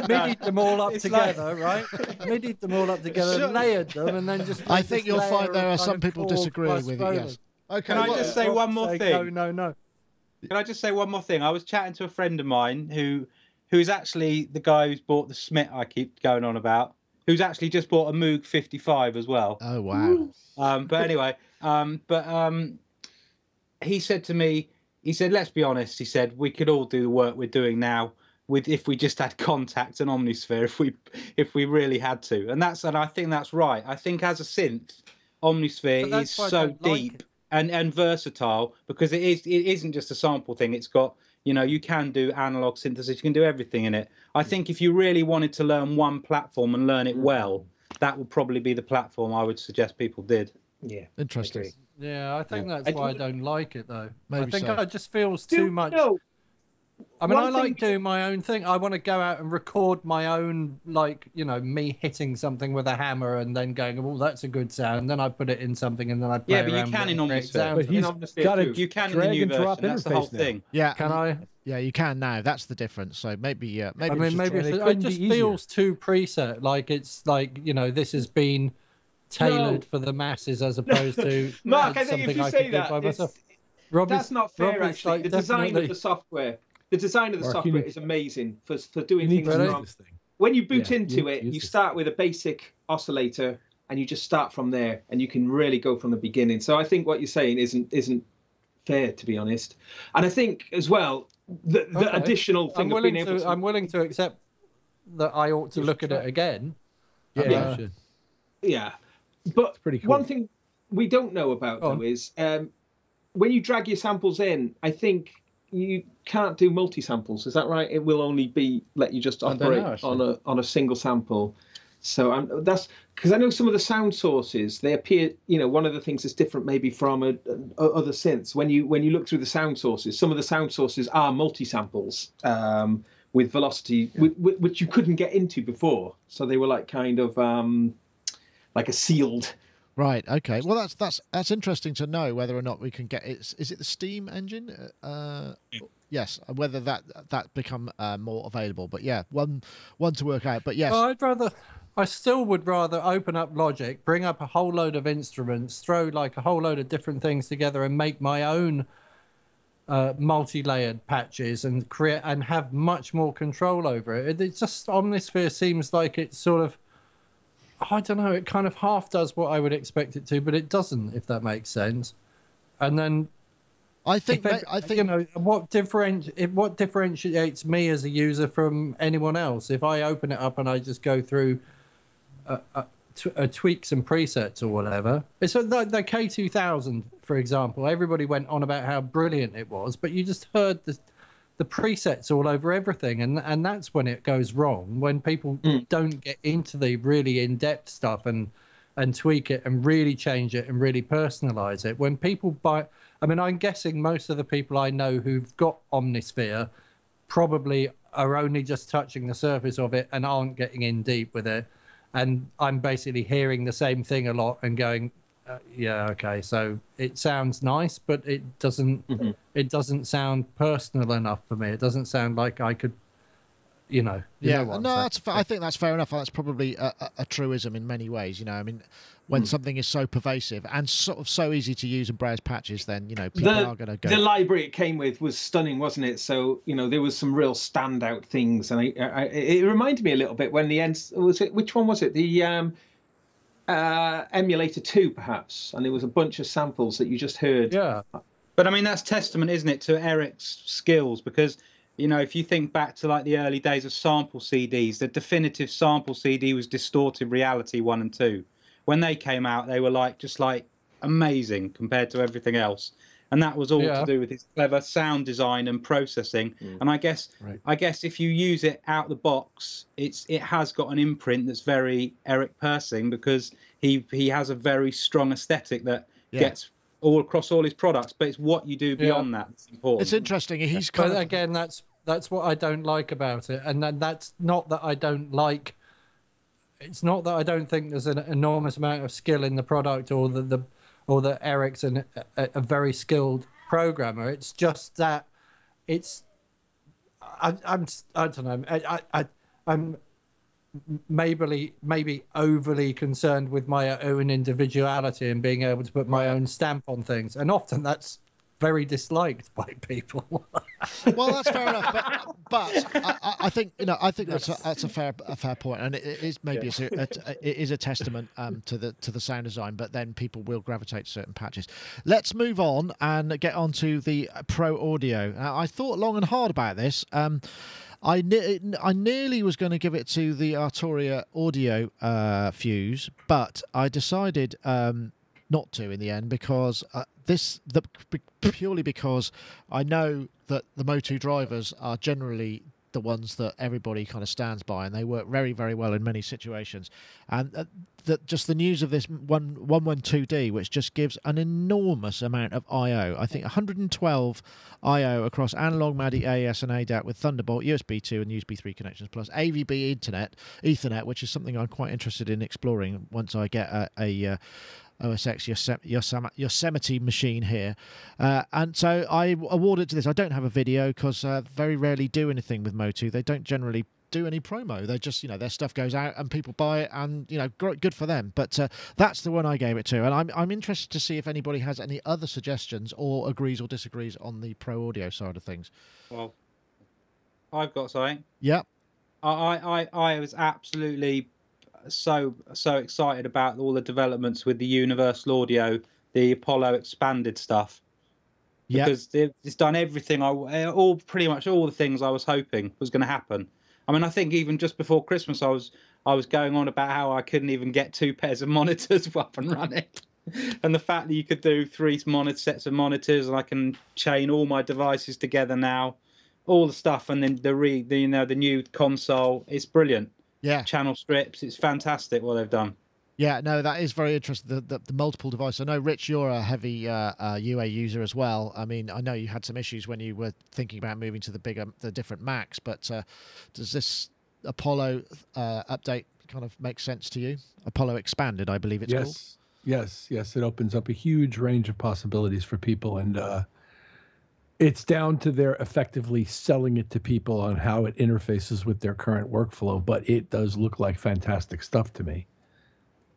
Midied them all up together, right? Midied them all up together, layered them, and then just. I think you'll find there are some people disagreeing with it. Yes. Okay. Can I just say one more thing? No. Can I just say one more thing? I was chatting to a friend of mine who's actually the guy who's bought the Smith I keep going on about, who's actually just bought a Moog 55 as well. Oh, wow. But anyway, he said to me, he said, let's be honest, he said, we could all do the work we're doing now if we just had Contact and Omnisphere, if we really had to. And I think that's right. I think as a synth, Omnisphere is so deep and versatile, because it isn't just a sample thing. It's got, you can do analog synthesis, you can do everything in it. I think if you really wanted to learn one platform and learn it well, that would probably be the platform I would suggest people did. Yeah, interesting. Yeah, I think that's why I don't like it, though. Maybe I think so. it just feels too much. I mean, I like doing my own thing. I want to go out and record my own, me hitting something with a hammer and then going, well, that's a good sound. Then I put it in something and then I play around. Yeah, but you can in Omnisphere. But he's got a you can in the new version. That's the whole thing. Yeah, can I? Yeah, you can now. That's the difference. So maybe, I mean, it just feels too preset. Like it's like, this has been tailored for the masses as opposed to Mark. I think if you say that, that's not fair. Actually, the design of the software. The design of the software is amazing for doing things wrong. When you boot into it, you start with a basic oscillator and you just start from there, and you can really go from the beginning. So I think what you're saying isn't fair, to be honest. And I think as well the additional thing of being able to... I'm willing to accept that I ought to look at it again. Yeah. But pretty cool. One thing we don't know about though is when you drag your samples in, I think you can't do multi-samples. Is that right? It will only let you just operate on a single sample. So that's because I know some of the sound sources, they appear, one of the things that's different maybe from other synths. When you look through the sound sources, some of the sound sources are multi-samples with velocity, which you couldn't get into before. So they were like kind of like a sealed. Right. Okay. Well, that's interesting to know whether or not we can get it. Is it the Steam engine? Yes. Whether that become more available. But yeah, one to work out. But yes. Well, I still would rather open up Logic, bring up a whole load of instruments, throw like a whole load of different things together, and make my own multi-layered patches and create and have much more control over it. It's just Omnisphere seems like it's sort of, I don't know, it kind of half does what I would expect it to, but it doesn't, if that makes sense. And then I think what differentiates me as a user from anyone else, if I open it up and I just go through tweaks and presets or whatever. It's like the K2000, for example. Everybody went on about how brilliant it was, but you just heard the presets all over everything, and that's when it goes wrong, when people don't get into the really in-depth stuff and tweak it and really change it and really personalize it. When people buy, I mean, I'm guessing most of the people I know who've got Omnisphere probably are only just touching the surface of it and aren't getting in deep with it. And I'm basically hearing the same thing a lot and going, yeah, okay, so it sounds nice, but it doesn't sound personal enough for me. It doesn't sound like I could, I think that's fair enough. That's probably a truism in many ways. I mean, when something is so pervasive and sort of so easy to use and browse patches, then people are going to go. The library it came with was stunning, wasn't it? So there was some real standout things, and it reminded me a little bit when which one was it? The Emulator 2, perhaps, and there was a bunch of samples that you just heard. Yeah, but I mean that's testament, isn't it, to Eric's skills? Because if you think back to like the early days of sample CDs, the definitive sample CD was Distorted Reality 1 and 2. When they came out, they were just amazing compared to everything else, and that was all to do with his clever sound design and processing. And I guess if you use it out the box, it has got an imprint that's very Eric Persing, because he has a very strong aesthetic that gets all across all his products. But it's what you do beyond that that's important. It's interesting. He's again, that's what I don't like about it, and that's not that I don't like. It's not that I don't think there's an enormous amount of skill in the product, or that Eric's a very skilled programmer. It's just that I don't know. I'm maybe overly concerned with my own individuality and being able to put my own stamp on things, and often that's very disliked by people. Well, that's fair enough, but I think that's a fair point, and it is maybe it is a testament to the sound design. But then people will gravitate to certain patches. Let's move on and get on to the Pro Audio. Now, I thought long and hard about this. I nearly was going to give it to the Arturia Audio fuse, but I decided not to in the end because purely because I know that the Motu drivers are generally the ones that everybody kind of stands by, and they work very, very well in many situations. And just the news of this 112D, which just gives an enormous amount of I/O. I think 112 I/O across analog, MADI, AES, and ADAT with Thunderbolt, USB 2 and USB 3 connections, plus AVB Ethernet, which is something I'm quite interested in exploring once I get a OSX Yosemite machine here, and so I award it to this. I don't have a video because very rarely do anything with Motu. They don't generally do any promo. They just, their stuff goes out and people buy it, and good for them. But that's the one I gave it to, and I'm interested to see if anybody has any other suggestions or agrees or disagrees on the pro audio side of things. Well, I've got something. Yeah, I was absolutely so excited about all the developments with the Universal Audio, the Apollo expanded stuff, because it's done everything pretty much all the things I was hoping was going to happen. I mean, I think even just before Christmas, I was going on about how I couldn't even get 2 pairs of monitors up and running, and the fact that you could do 3 sets of monitors, and I can chain all my devices together now, all the stuff, and then the new console, it's brilliant. Yeah, channel strips, it's fantastic what they've done. Yeah, no, that is very interesting. The multiple devices. I know, Rich, you're a heavy UA user as well. I mean, I know you had some issues when you were thinking about moving to the different Macs, but does this Apollo update kind of make sense to you? Apollo Expanded, I believe it's called. Yes. It opens up a huge range of possibilities for people, and it's down to their effectively selling it to people on how it interfaces with their current workflow, but it does look like fantastic stuff to me.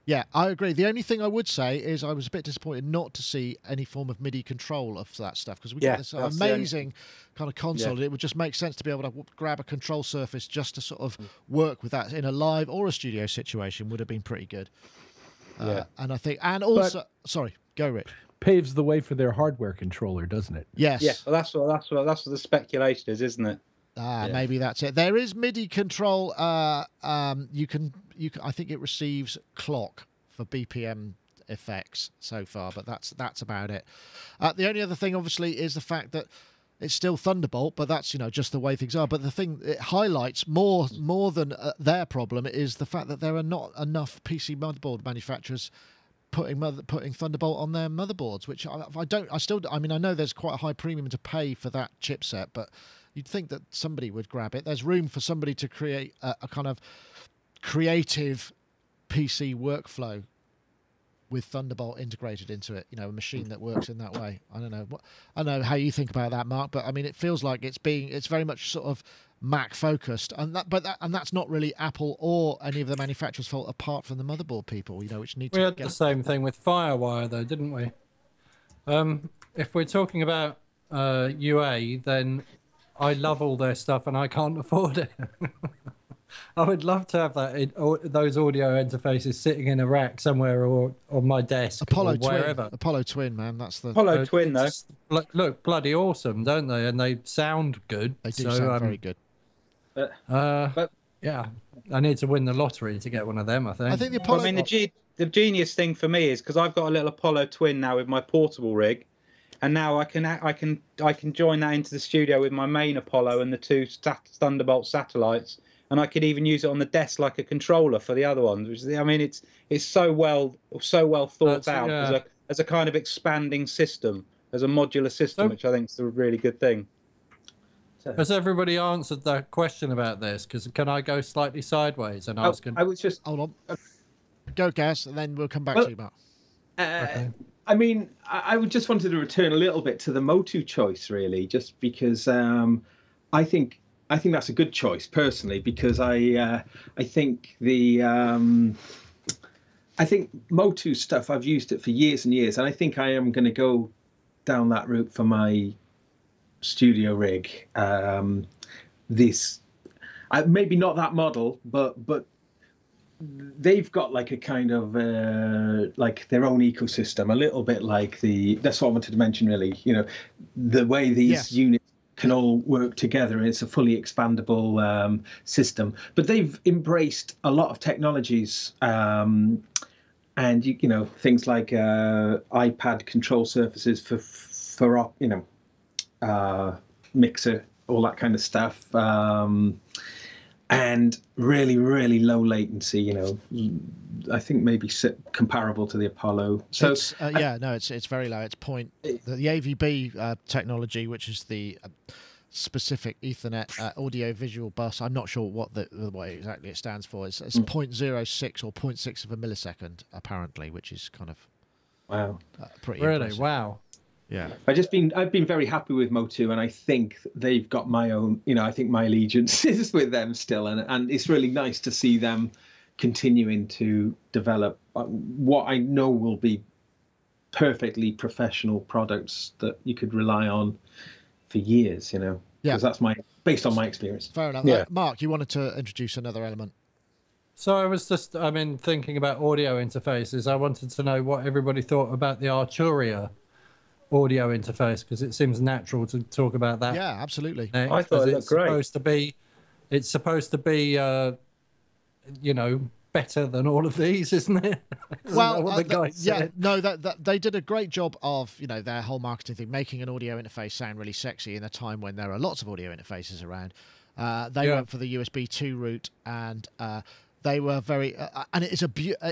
Yeah, I agree. The only thing I would say is I was a bit disappointed not to see any form of MIDI control of that stuff, because we got this amazing kind of console. It would just make sense to be able to grab a control surface just to sort of work with that in a live or a studio situation would have been pretty good. And I think, and also, sorry, go Rich. Paves the way for their hardware controller, doesn't it? Yes. Yeah, well, that's what the speculation is, isn't it? Maybe that's it. There is MIDI control. You can. I think it receives clock for BPM effects so far, but that's about it. The only other thing, obviously, is the fact that it's still Thunderbolt, but that's just the way things are. But the thing it highlights more than their problem is the fact that there are not enough PC motherboard manufacturers putting Thunderbolt on their motherboards, which I mean, I know there's quite a high premium to pay for that chipset, but you'd think that somebody would grab it. There's room for somebody to create a kind of creative PC workflow with Thunderbolt integrated into it, a machine that works in that way. I don't know how you think about that, Mark, but I mean, it feels like it's very much sort of Mac focused, and that's not really Apple or any of the manufacturers' fault, apart from the motherboard people, which need to. We had the same thing with FireWire, though, didn't we? If we're talking about UA, then I love all their stuff, and I can't afford it. I would love to have those audio interfaces sitting in a rack somewhere or on my desk or wherever. Apollo Twin, man, that's the Apollo Twin, though. Look bloody awesome, don't they? And they sound good. They do sound very good. But yeah, I need to win the lottery to get one of them. I think the Apollo. I mean, the genius thing for me is because I've got a little Apollo Twin now with my portable rig, and now I can join that into the studio with my main Apollo and the 2 Thunderbolt satellites. And I could even use it on the desk like a controller for the other ones. Which I mean, it's so well thought out as a kind of expanding system, as a modular system, which I think is a really good thing. Has everybody answered that question about this? Because can I go slightly sideways and ask? I was just hold on. Go, Gaz, and then we'll come back to you, Mark. Okay. I mean, I would just wanted to return a little bit to the Motu choice, really, just because I think that's a good choice personally, because I think I think Motu stuff, I've used it for years and years, and I think I am going to go down that route for my studio rig. Maybe not that model, but they've got like a kind of like their own ecosystem, a little bit like that's what I wanted to mention, really. The way these units can all work together, and it's a fully expandable system. But they've embraced a lot of technologies, and you know, things like iPad control surfaces for mixer, all that kind of stuff, and really, really low latency. You know, I think maybe comparable to the Apollo. So it's, it's very low. It's the AVB technology, which is the specific Ethernet audio-visual bus. I'm not sure what exactly it stands for. It's 0.06 or 0.6 of a millisecond, apparently, which is kind of pretty impressive. Wow. Yeah, I've been very happy with Motu, and I think they've got my own. You know, I think my allegiance is with them still, and it's really nice to see them continuing to develop what I know will be perfectly professional products that you could rely on for years. You know, because that's based on my experience. Fair enough. Yeah. Mark, you wanted to introduce another element. So I was just, thinking about audio interfaces. I wanted to know what everybody thought about the Arturia audio interface, because it seems natural to talk about that. Yeah, absolutely. I thought it looked great. It's supposed to be, better than all of these, isn't it? Well, what the guy said. that they did a great job of, their whole marketing thing, making an audio interface sound really sexy in a time when there are lots of audio interfaces around. They went for the USB 2 route, and they were very, and it is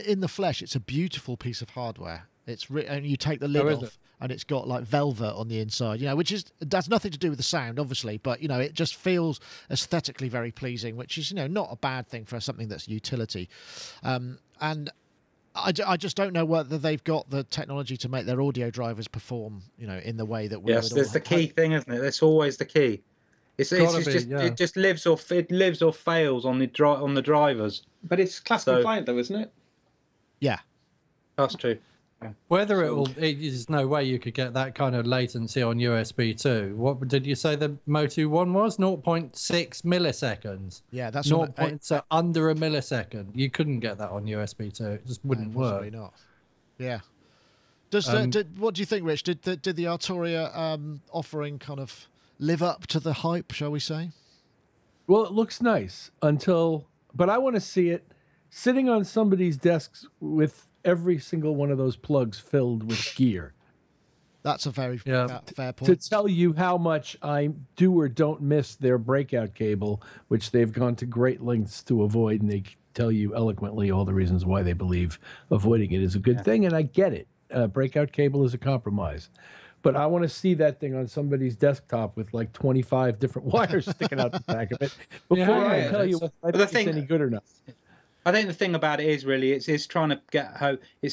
in the flesh, it's a beautiful piece of hardware. And you take the lid off, and it's got like velvet on the inside, which has nothing to do with the sound, obviously, but it just feels aesthetically very pleasing, which is not a bad thing for something that's utility. And I just don't know whether they've got the technology to make their audio drivers perform, in the way that we. Yes, there's the key thing, isn't it? That's always the key. It just lives or fails on the drivers. But it's class compliant, though, isn't it? Yeah, that's true. Whether there's no way you could get that kind of latency on USB 2. What did you say the Motu 1 was? 0.6 milliseconds. Yeah, that's under a millisecond. You couldn't get that on USB 2. It just wouldn't work. Not. Yeah. What do you think, Rich? Did the Arturia offering kind of live up to the hype, shall we say? Well, it looks nice but I want to see it sitting on somebody's desks with every single one of those plugs filled with gear. That's a very fair point. To tell you how much I do or don't miss their breakout cable, which they've gone to great lengths to avoid, and they tell you eloquently all the reasons why they believe avoiding it is a good thing, and I get it. Breakout cable is a compromise. But I want to see that thing on somebody's desktop with like 25 different wires sticking out the back of it before I tell you if it's any good or not. I think the thing about it is really it's trying to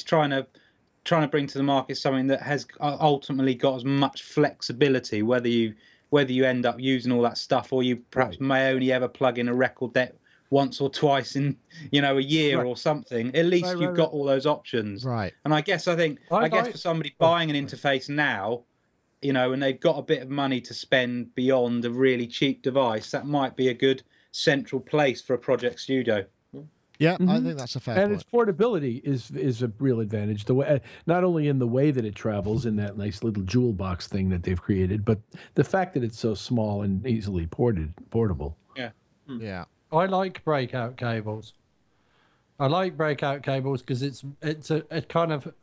trying to bring to the market something that has ultimately got as much flexibility, whether you end up using all that stuff or you perhaps may only ever plug in a record deck once or twice in a year or something. At least you've got all those options. Right. And I guess for somebody buying an interface now, and they've got a bit of money to spend beyond a really cheap device, that might be a good central place for a project studio. Yeah, I think that's a fair point. And its portability is a real advantage. The way, not only in the way that it travels in that nice little jewel box thing that they've created, but the fact that it's so small and easily portable. Yeah. Yeah. I like breakout cables. Because it's a kind of,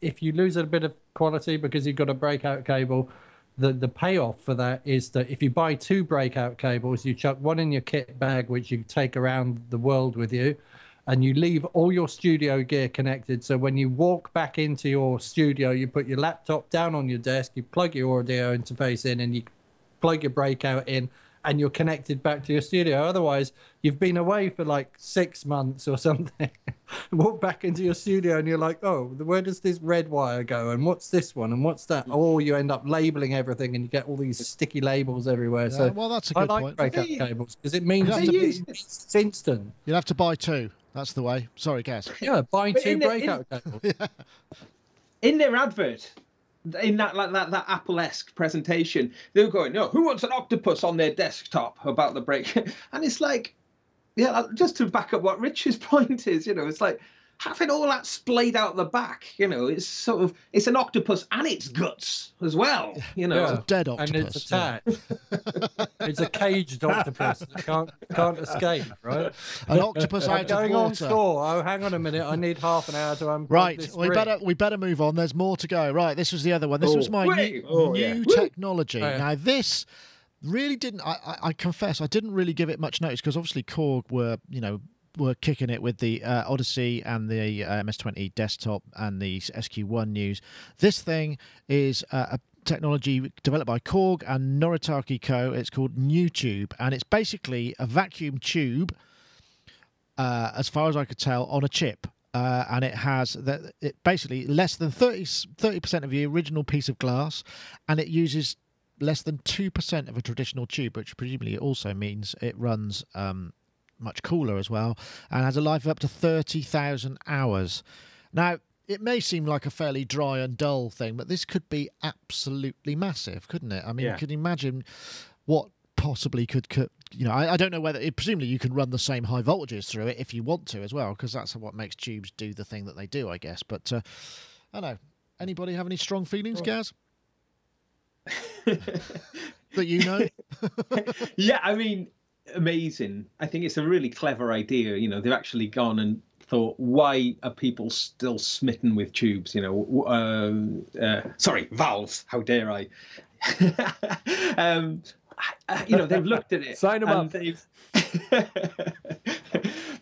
if you lose a bit of quality because you've got a breakout cable, the payoff for that is that if you buy 2 breakout cables, you chuck one in your kit bag, which you take around the world with you, and you leave all your studio gear connected. So when you walk back into your studio, you put your laptop down on your desk, you plug your audio interface in, and you plug your breakout in, and you're connected back to your studio. Otherwise, you've been away for like 6 months or something. Walk back into your studio and you're like, oh, where does this red wire go? And what's this one? And what's that? Or you end up labeling everything and you get all these sticky labels everywhere. Yeah, so well, that's a good point. I like breakout cables because it means it's instant. You'll have to buy 2. That's the way. Sorry, Gaz. Yeah, buy 2 breakout cables. Yeah. In their advert, in that Apple-esque presentation, they were going, "No, who wants an octopus on their desktop?" about the break, and it's like, yeah, just to back up what Rich's point is, it's like having all that splayed out the back, it's sort of, it's an octopus and its guts as well, It's a dead octopus. And it's attached. It's a caged octopus that can't escape, right? An octopus out of going water. on score. Oh, hang on a minute. I need half an hour to unplug Right, this we better move on. There's more to go. Right, this was the other one. This was my new technology. Now, this really didn't. I confess, I didn't really give it much notice because obviously Korg were kicking it with the Odyssey and the MS-20 desktop and the SQ1 news. This thing is a technology developed by Korg and Noritake Co. It's called NewTube, and it's basically a vacuum tube, as far as I could tell, on a chip. And it has basically less than 30% of the original piece of glass, and it uses less than 2% of a traditional tube, which presumably also means it runs much cooler as well, and has a life of up to 30,000 hours. Now, it may seem like a fairly dry and dull thing, but this could be absolutely massive, couldn't it? I mean, you can imagine what possibly could I don't know whether presumably you can run the same high voltages through it if you want to as well, because that's what makes tubes do the thing that they do, I guess. But I don't know. Anybody have any strong feelings, Gaz? That you know? Yeah, I mean, amazing. I think it's a really clever idea. They've actually gone and thought, why are people still smitten with tubes? Sorry, valves. How dare I? They've looked at it. Sign them up.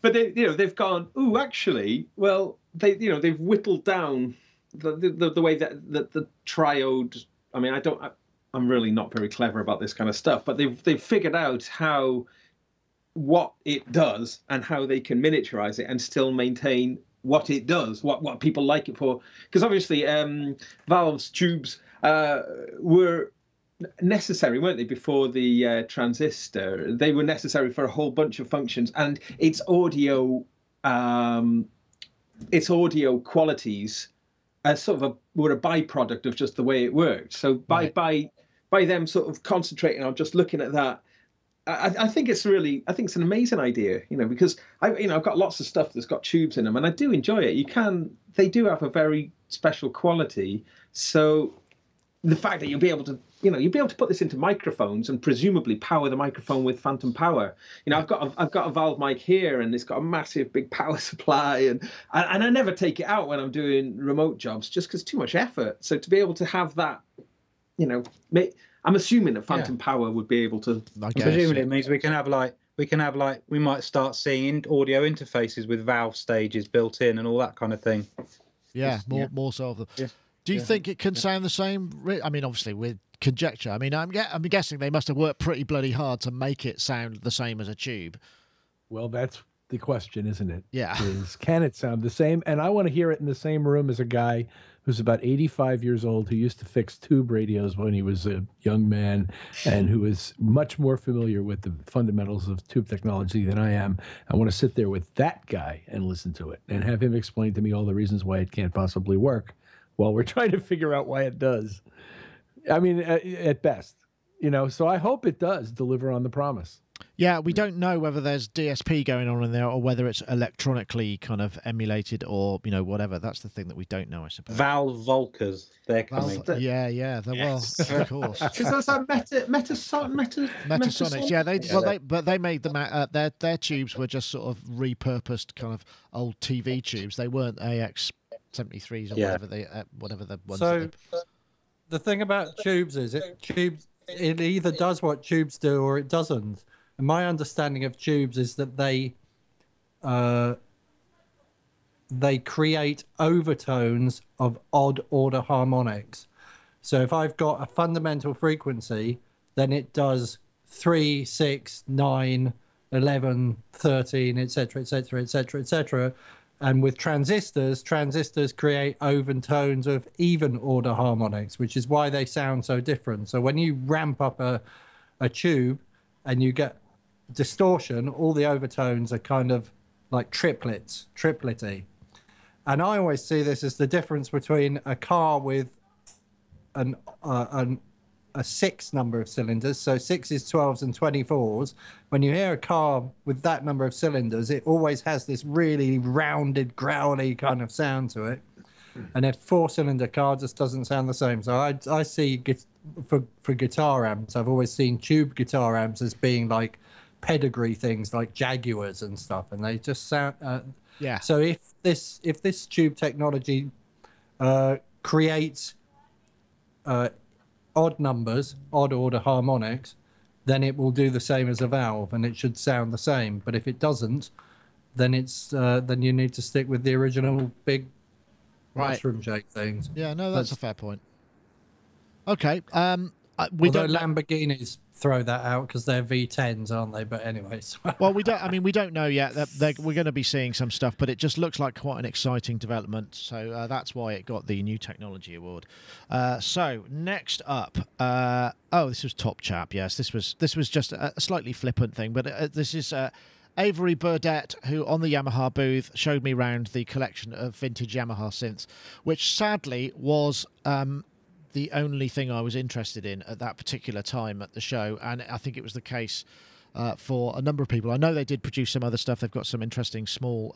But they've gone, ooh, actually, well, they've whittled down the way that the triode. I mean, I'm really not very clever about this kind of stuff, but they've figured out what it does and how they can miniaturize it and still maintain what it does, what people like it for. Because obviously, valves, tubes were necessary, weren't they, before the transistor? They were necessary for a whole bunch of functions, and its audio qualities were a byproduct of just the way it worked. So by them sort of concentrating on just looking at that, I think it's an amazing idea, because I've got lots of stuff that's got tubes in them, and I do enjoy it. They do have a very special quality. So the fact that you'll be able to put this into microphones and presumably power the microphone with phantom power. I've got a valve mic here, and it's got a massive big power supply, and I never take it out when I'm doing remote jobs just because too much effort. So to be able to have that, I'm assuming that phantom power would be able to. Presumably, it means we might start seeing audio interfaces with valve stages built in and all that kind of thing. Yeah, more so of them. Yeah. Do you think it can sound the same? I mean, obviously with conjecture. I mean, I'm guessing they must have worked pretty bloody hard to make it sound the same as a tube. Well, that's the question, isn't it? Yeah. Can it sound the same? And I want to hear it in the same room as a guy who's about 85 years old, who used to fix tube radios when he was a young man, and who is much more familiar with the fundamentals of tube technology than I am. I want to sit there with that guy and listen to it and have him explain to me all the reasons why it can't possibly work while we're trying to figure out why it does. I mean, at best, so I hope it does deliver on the promise. Yeah, we don't know whether there's DSP going on in there or whether it's electronically kind of emulated or, whatever. That's the thing that we don't know, I suppose. Valve Volkers, they're coming. Yeah, well, of course. Because that's Metasonics, yeah. But they made them. Their tubes were just sort of repurposed kind of old TV tubes. They weren't AX73s or whatever the ones. So the thing about tubes is it either does what tubes do or it doesn't. And my understanding of tubes is that they create overtones of odd order harmonics. So if I've got a fundamental frequency, then it does 3, 6, 9, 11, 13, etc., etc., etc., etc. And with transistors create overtones of even order harmonics, which is why they sound so different. So when you ramp up a tube and you get distortion, all the overtones are kind of like triplet-y. And I always see this as the difference between a car with an a 6 number of cylinders, so 6s, 12s, and 24s. When you hear a car with that number of cylinders, it always has this really rounded, growly kind of sound to it. And a 4-cylinder car just doesn't sound the same. So I see for guitar amps, I've always seen tube guitar amps as being like pedigree things, like Jaguars and stuff, and they just sound. Yeah. So if this tube technology creates odd numbers, odd order harmonics, then it will do the same as a valve, and it should sound the same. But if it doesn't, then then you need to stick with the original big mushroom shaped things. Yeah, no, that's a fair point. Okay, although Lamborghinis throw that out because they're V10s, aren't they? But anyways. Well, we don't. I mean, we don't know yet. We're going to be seeing some stuff, but it just looks like quite an exciting development. So that's why it got the New Technology Award. So next up, this was Top Chap. Yes, this was just a slightly flippant thing, but this is Avery Burdett, who on the Yamaha booth showed me around the collection of vintage Yamaha synths, which sadly was the only thing I was interested in at that particular time at the show, and I think it was the case for a number of people. I know they did produce some other stuff. They've got some interesting small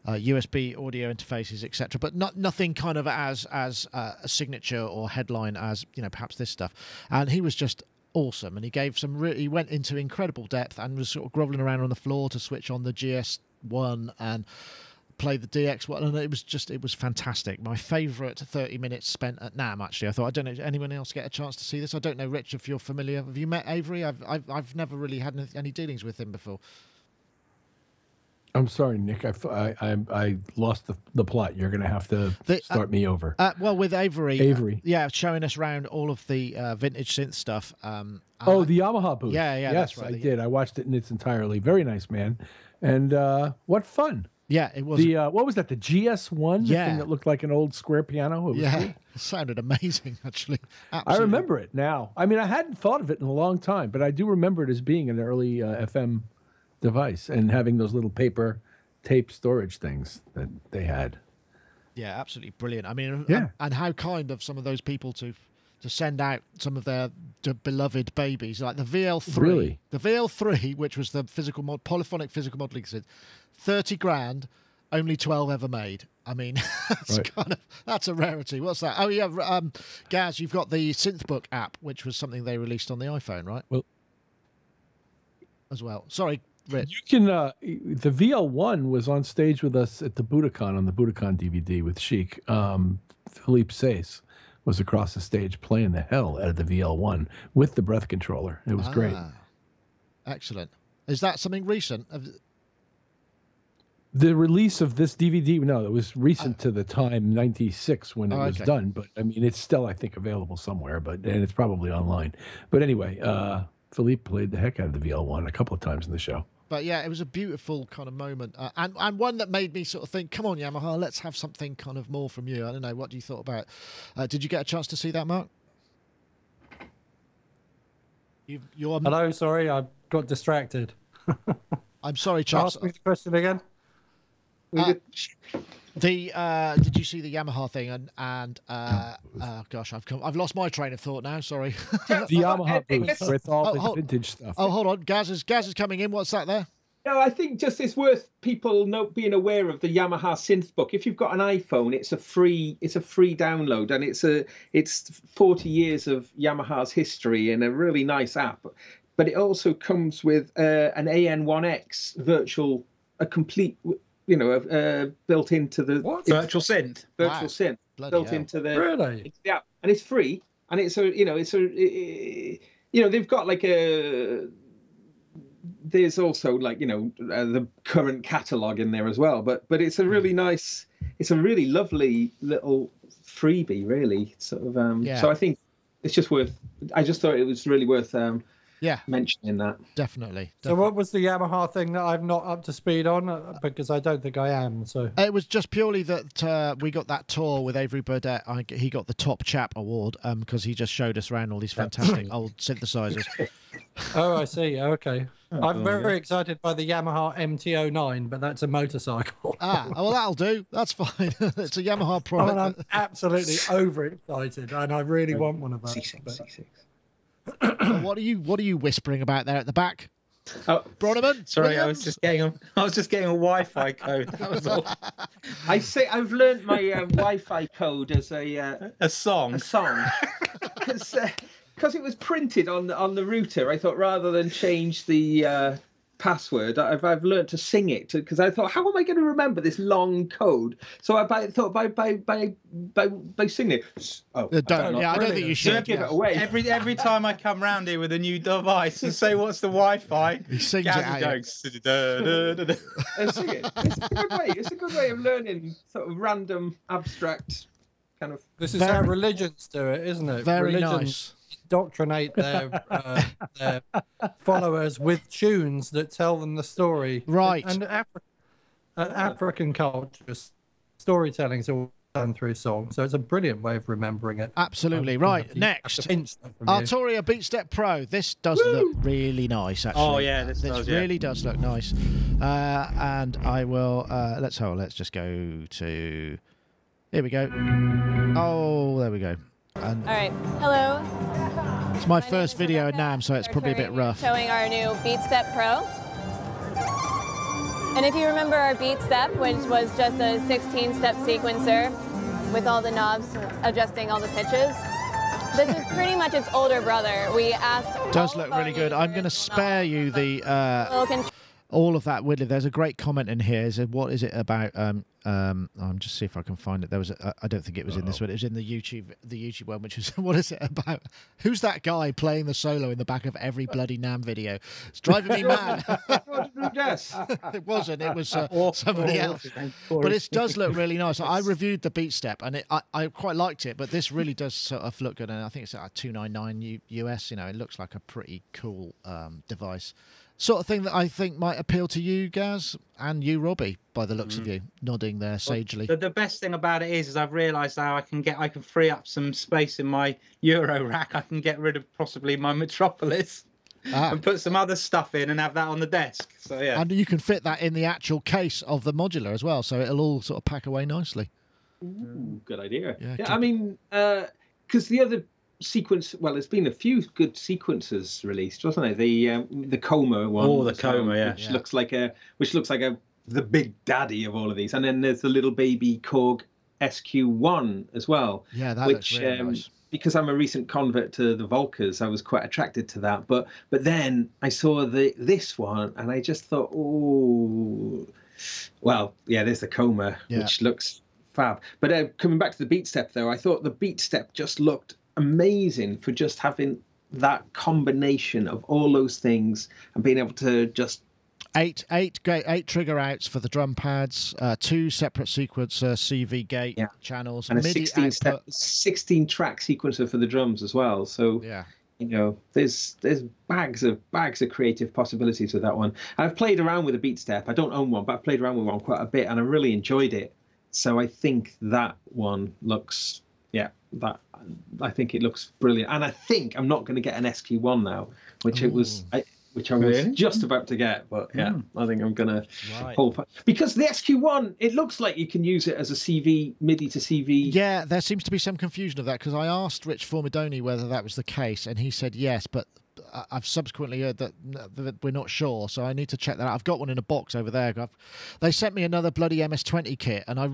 USB audio interfaces, etc., but nothing kind of as a signature or headline as perhaps this stuff. And he was just awesome, and he gave he went into incredible depth and was sort of groveling around on the floor to switch on the GS1 and play the DX1, and it was fantastic. My favourite 30 minutes spent at NAMM, actually. I thought, I don't know, did anyone else get a chance to see this? I don't know, Rich, if you're familiar. Have you met Avery? I've never really had any dealings with him before. I'm sorry, Nick. I lost the plot. You're going to have to start me over. Well, with Avery, showing us around all of the vintage synth stuff. The Yamaha booth. Yeah, yes, that's right. I did. I watched it in its entirety. Very nice, man. And what fun! Yeah, it was. What was that? The GS1? Yeah. The thing that looked like an old square piano? It was cool. It sounded amazing, actually. Absolutely. I remember it now. I mean, I hadn't thought of it in a long time, but I do remember it as being an early FM device and having those little paper tape storage things that they had. Yeah, absolutely brilliant. I mean, yeah. And how kind of some of those people to send out some of their beloved babies, like the VL3. Really? The VL3, which was the polyphonic physical modelling kit, 30 grand, only 12 ever made. I mean, that's a rarity. What's that? Oh yeah, Gaz, you've got the Synthbook app, which was something they released on the iPhone, right? Well, as well. Sorry, Rich. You can. The VL1 was on stage with us at the Budokan on the Budokan DVD with Chic. Philippe Sace was across the stage playing the hell out of the VL1 with the breath controller. It was great. Excellent. Is that something recent? The release of this DVD, no, it was recent to the time, 96 when it was done. But I mean, it's still, I think, available somewhere, and it's probably online. But anyway, Philippe played the heck out of the VL1 a couple of times in the show. But yeah, it was a beautiful kind of moment, and one that made me sort of think, come on, Yamaha, let's have something kind of more from you. I don't know, what do you thought about it? Did you get a chance to see that, Mark? Hello, sorry, I got distracted. I'm sorry, Charles. Ask me the question again. Did you see the Yamaha thing? And gosh, I've lost my train of thought now. Sorry. The Yamaha booth with all the vintage stuff. Oh, hold on, Gaz is coming in. What's that there? No, I think just it's worth people being aware of the Yamaha Synthbook. If you've got an iPhone, it's a free download, and it's 40 years of Yamaha's history in a really nice app. But it also comes with an AN1X virtual, a complete. Built into the virtual synth. Virtual synth built into the really, yeah, and it's free, and they've got like there's also like the current catalog in there as well, but it's a really nice, it's a really lovely little freebie, really sort of. So I think it's just worth. I just thought it was really worth mentioning that. Definitely. So what was the Yamaha thing that I'm not up to speed on? Because I don't think I am. So it was just purely that we got that tour with Avery Burdett. He got the top chap award because he just showed us around all these fantastic old synthesizers. Oh, I see. Okay. I'm very excited by the Yamaha MT-09, but that's a motorcycle. Well, that'll do. That's fine. It's a Yamaha product. I'm absolutely overexcited, and I really want one of those. C6. What are you whispering about there at the back? Oh, Bronneman? Sorry, Williams? I was just getting a Wi-Fi code. That was all. I've learned my Wi-Fi code as a song. A song. Because it was printed on the router, I thought rather than change the password, I've learned to sing it because I thought, how am I going to remember this long code? So I thought by singing it. I don't think you should give it away. Every time I come round here with a new device and say what's the Wi-Fi, he sings it out. It's a good way of learning sort of random abstract kind of. This is how religions do it, isn't it? Very religions nice. Indoctrinate their followers with tunes that tell them the story. Right. And African cultures, storytelling is all done through song, so it's a brilliant way of remembering it. Absolutely. Right, next. Arturia Beatstep Pro. This does look really nice, actually. Oh, yeah, this really does look nice. And I will, let's just go to, here we go. Oh, there we go. And all right, hello. It's my first video in NAMM, so it's probably a bit rough. Showing our new Beatstep Pro. And if you remember our Beatstep, which was just a 16-step sequencer with all the knobs adjusting all the pitches, this is pretty much its older brother. We asked. Does look really good. I'm going to spare you the all of that widdly. There's a great comment in here. Is what is it about? I'm just see if I can find it. There was I don't think it was in this one. It was in the YouTube one, which is what is it about? Who's that guy playing the solo in the back of every bloody NAMM video? It's driving me mad. It wasn't. It was somebody else. But it does look really nice. I reviewed the Beatstep and I quite liked it, but this really does sort of look good. And I think it's at $299 US. You know, it looks like a pretty cool device. Sort of thing that I think might appeal to you, Gaz, and you, Robbie, by the looks of you, nodding there sagely. The best thing about it is I've realised how I can free up some space in my Euro rack. I can get rid of possibly my Metropolis and put some other stuff in and have that on the desk. So yeah, and you can fit that in the actual case of the modular as well, so it'll all sort of pack away nicely. Ooh, good idea. Yeah, I mean, because the other sequence, well, there's been a few good sequences released, wasn't it? The Coma one. Oh, the Coma, yeah. Which looks like the big daddy of all of these. And then there's the little baby Korg SQ1 as well. Yeah, that looks really nice. Because I'm a recent convert to the Volkers, I was quite attracted to that. But then I saw this one and I just thought, oh, well, yeah, there's the Coma, which looks fab. But coming back to the Beatstep though, I thought the Beatstep just looked amazing for just having that combination of all those things and being able to just eight trigger outs for the drum pads, 2 separate sequencer CV gate channels, and a MIDI 16 track sequencer for the drums as well. So you know, there's bags of creative possibilities with that one. I've played around with a Beatstep. I don't own one, but I've played around with one quite a bit and I really enjoyed it. So I think that one looks I think it looks brilliant, and I think I'm not going to get an SQ1 now, which I was just about to get, but I think I'm going to hold because the SQ1, it looks like you can use it as a CV MIDI to CV. Yeah, there seems to be some confusion of that because I asked Rich Formidoni whether that was the case, and he said yes, but I've subsequently heard that we're not sure, so I need to check that out. I've got one in a box over there. They sent me another bloody MS-20 kit, and I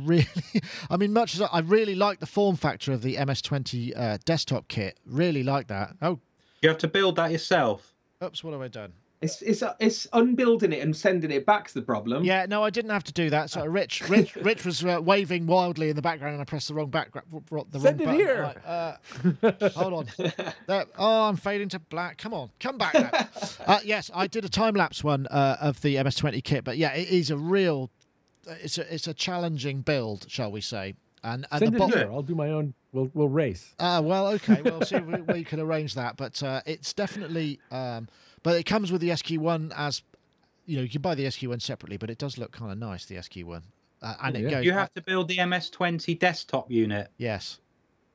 much as I really like the form factor of the MS-20 desktop kit, really like that. Oh, you have to build that yourself. Oops, what have I done? It's unbuilding it and sending it back's the problem. Yeah, no, I didn't have to do that. So Rich was waving wildly in the background, and I pressed the wrong button. Send it here. Hold on. There. Oh, I'm fading to black. Come on, come back now. Yes, I did a time lapse one of the MS-20 kit, but yeah, it is a real. It's a challenging build, shall we say? And send it here. I'll do my own. We'll race. Well, okay. We'll see if we can arrange that. But it's definitely. But it comes with the SQ1 as, you can buy the SQ1 separately, but it does look kind of nice, the SQ1. And it goes. You have to build the MS-20 desktop unit. Yes.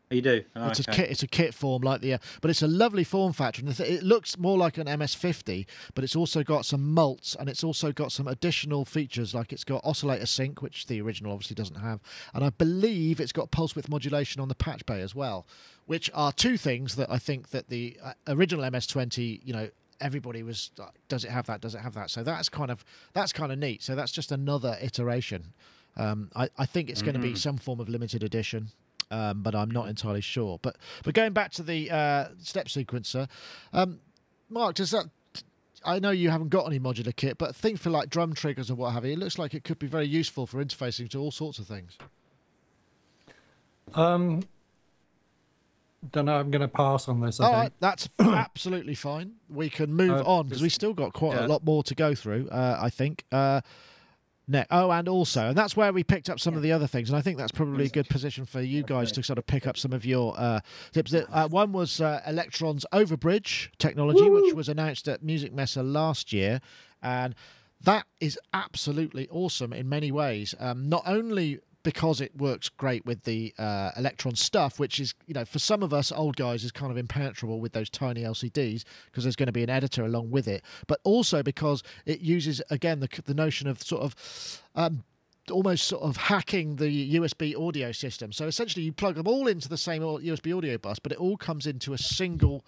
You do. Oh, it's a kit form like but it's a lovely form factor, and it looks more like an MS-50, but it's also got some mults, and it's also got some additional features, like it's got oscillator sync, which the original obviously doesn't have, and I believe it's got pulse width modulation on the patch bay as well, which are two things that I think that the original MS-20, everybody was like, does it have that? Does it have that? So that's kind of neat. So that's just another iteration. I think it's going to be some form of limited edition. But I'm not entirely sure. But going back to the step sequencer, Mark, does that? I know you haven't got any modular kit, but things for like drum triggers and what have you, it looks like it could be very useful for interfacing to all sorts of things. Don't know. I'm going to pass on this. All right, that's absolutely fine. We can move on because we still got quite a lot more to go through. I think. And that's where we picked up some of the other things, and I think that's probably a good position for you guys to sort of pick up some of your tips. One was Electron's Overbridge technology, which was announced at Music Messe last year, and that is absolutely awesome in many ways. Not only because it works great with the Electron stuff, which is, for some of us old guys is kind of impenetrable with those tiny LCDs because there's going to be an editor along with it, but also because it uses, again, the notion of sort of almost sort of hacking the USB audio system. So essentially you plug them all into the same USB audio bus, but it all comes into a single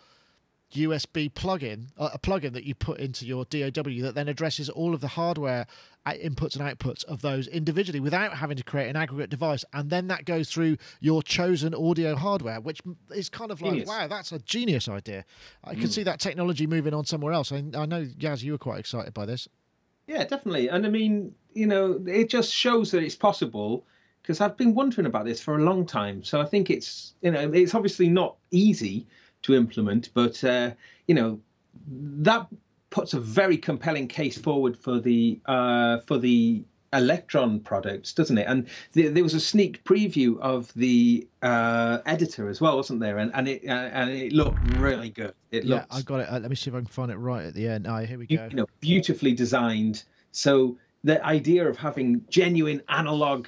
USB plugin, a plugin that you put into your DAW that then addresses all of the hardware inputs and outputs of those individually without having to create an aggregate device, and then that goes through your chosen audio hardware, which is kind of like, genius. Wow, that's a genius idea. I can see that technology moving on somewhere else. I know, Gaz, you were quite excited by this. Yeah, definitely. And I mean, it just shows that it's possible, because I've been wondering about this for a long time. So I think it's, it's obviously not easy to implement, but that puts a very compelling case forward for the Electron products, doesn't it? And there was a sneak preview of the editor as well, wasn't there? And it looked really good. Yeah, I got it. Let me see if I can find it right at the end. Here we go. Beautifully designed. So the idea of having genuine analog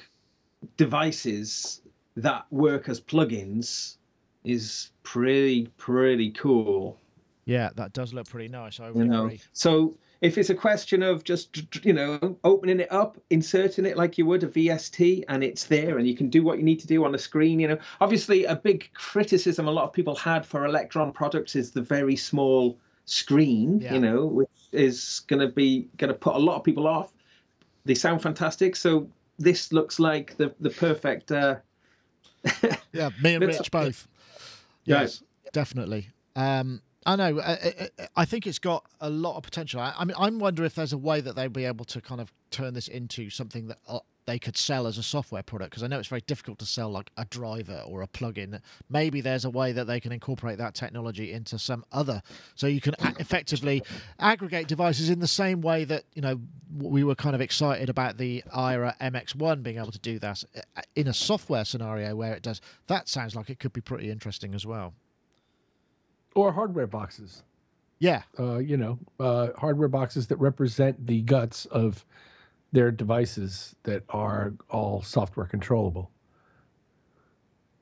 devices that work as plugins is pretty cool. Yeah, that does look pretty nice. I would agree. So if it's a question of just opening it up, inserting it like you would a VST, and it's there, and you can do what you need to do on the screen. Obviously a big criticism a lot of people had for Electron products is the very small screen. Which is going to put a lot of people off. They sound fantastic, so this looks like the perfect. Yeah, me and Rich both. Yes, definitely. I know. I think it's got a lot of potential. I mean, I'm wondering if there's a way that they'd be able to kind of turn this into something that they could sell as a software product, because I know it's very difficult to sell like a driver or a plugin. Maybe there's a way that they can incorporate that technology into some other, so you can effectively aggregate devices in the same way that we were kind of excited about the IRA MX1 being able to do that in a software scenario where it does. That sounds like it could be pretty interesting as well. Or hardware boxes. Yeah. Hardware boxes that represent the guts of their devices that are all software controllable.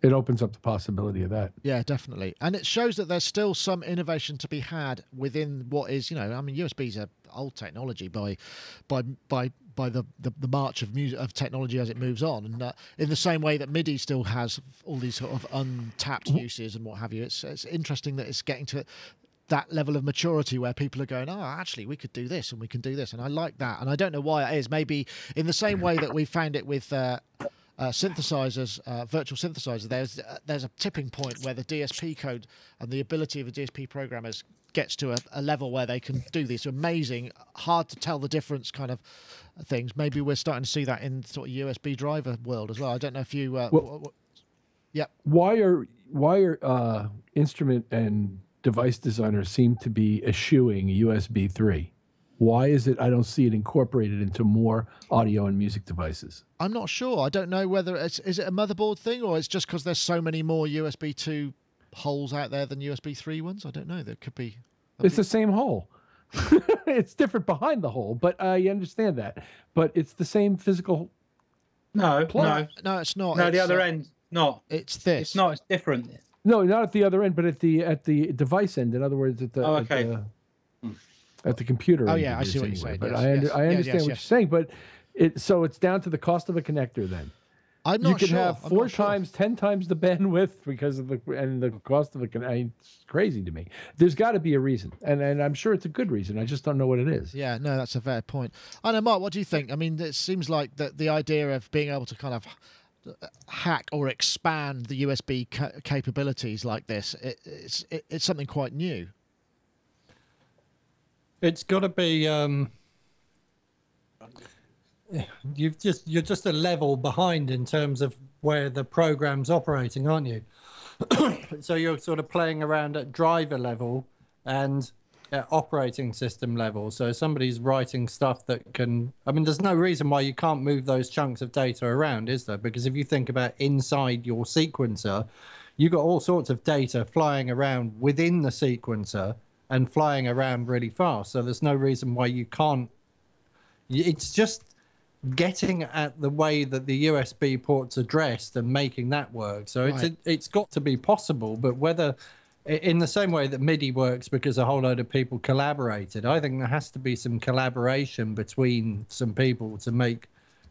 It opens up the possibility of that. Yeah, definitely. And it shows that there's still some innovation to be had within what is, USB is an old technology by the march of music, of technology as it moves on. And in the same way that MIDI still has all these sort of untapped uses and what have you, it's interesting that it's getting to that level of maturity where people are going, actually, we could do this and we can do this. And I like that. And I don't know why it is. Maybe in the same way that we found it with synthesizers, virtual synthesizers, there's a tipping point where the DSP code and the ability of the DSP programmers gets to a level where they can do these amazing, hard to tell the difference kind of things. Maybe we're starting to see that in sort of USB driver world as well. I don't know if you... yeah. Why are instrument and device designers seem to be eschewing USB 3? Why is it I don't see it incorporated into more audio and music devices? I'm not sure. I don't know whether is it a motherboard thing, or it's just because there's so many more USB 2 holes out there than USB 3 ones. I don't know. There could be. It's the same hole. It's different behind the hole, but I understand that. But it's the same physical. No, no, it's not. No, it's, the other end, not. It's this. It's not. It's different. No, not at the other end, but at the device end. In other words, at the. Oh, okay. At the computer. Oh yeah, I see what you're saying. But yes, I understand what you're saying. But so it's down to the cost of a connector then. I'm not you can sure. have 4 times, 10 times the bandwidth because of the cost of a connector. It's crazy to me. There's got to be a reason, and I'm sure it's a good reason. I just don't know what it is. Yeah, no, that's a fair point. I know, Mark. What do you think? I mean, it seems like the idea of being able to kind of hack or expand the USB capabilities like this, it's something quite new. It's got to be. You're just a level behind in terms of where the program's operating, aren't you? So you're sort of playing around at driver level and at operating system level. So somebody's writing stuff that can. I mean, there's no reason why you can't move those chunks of data around, is there? Because if you think about inside your sequencer, you've got all sorts of data flying around within the sequencer and flying around really fast. So there's no reason why you can't. It's just getting at the way that the USB port's addressed and making that work. So it's got to be possible, but whether in the same way that MIDI works because a whole load of people collaborated, I think there has to be some collaboration between some people to make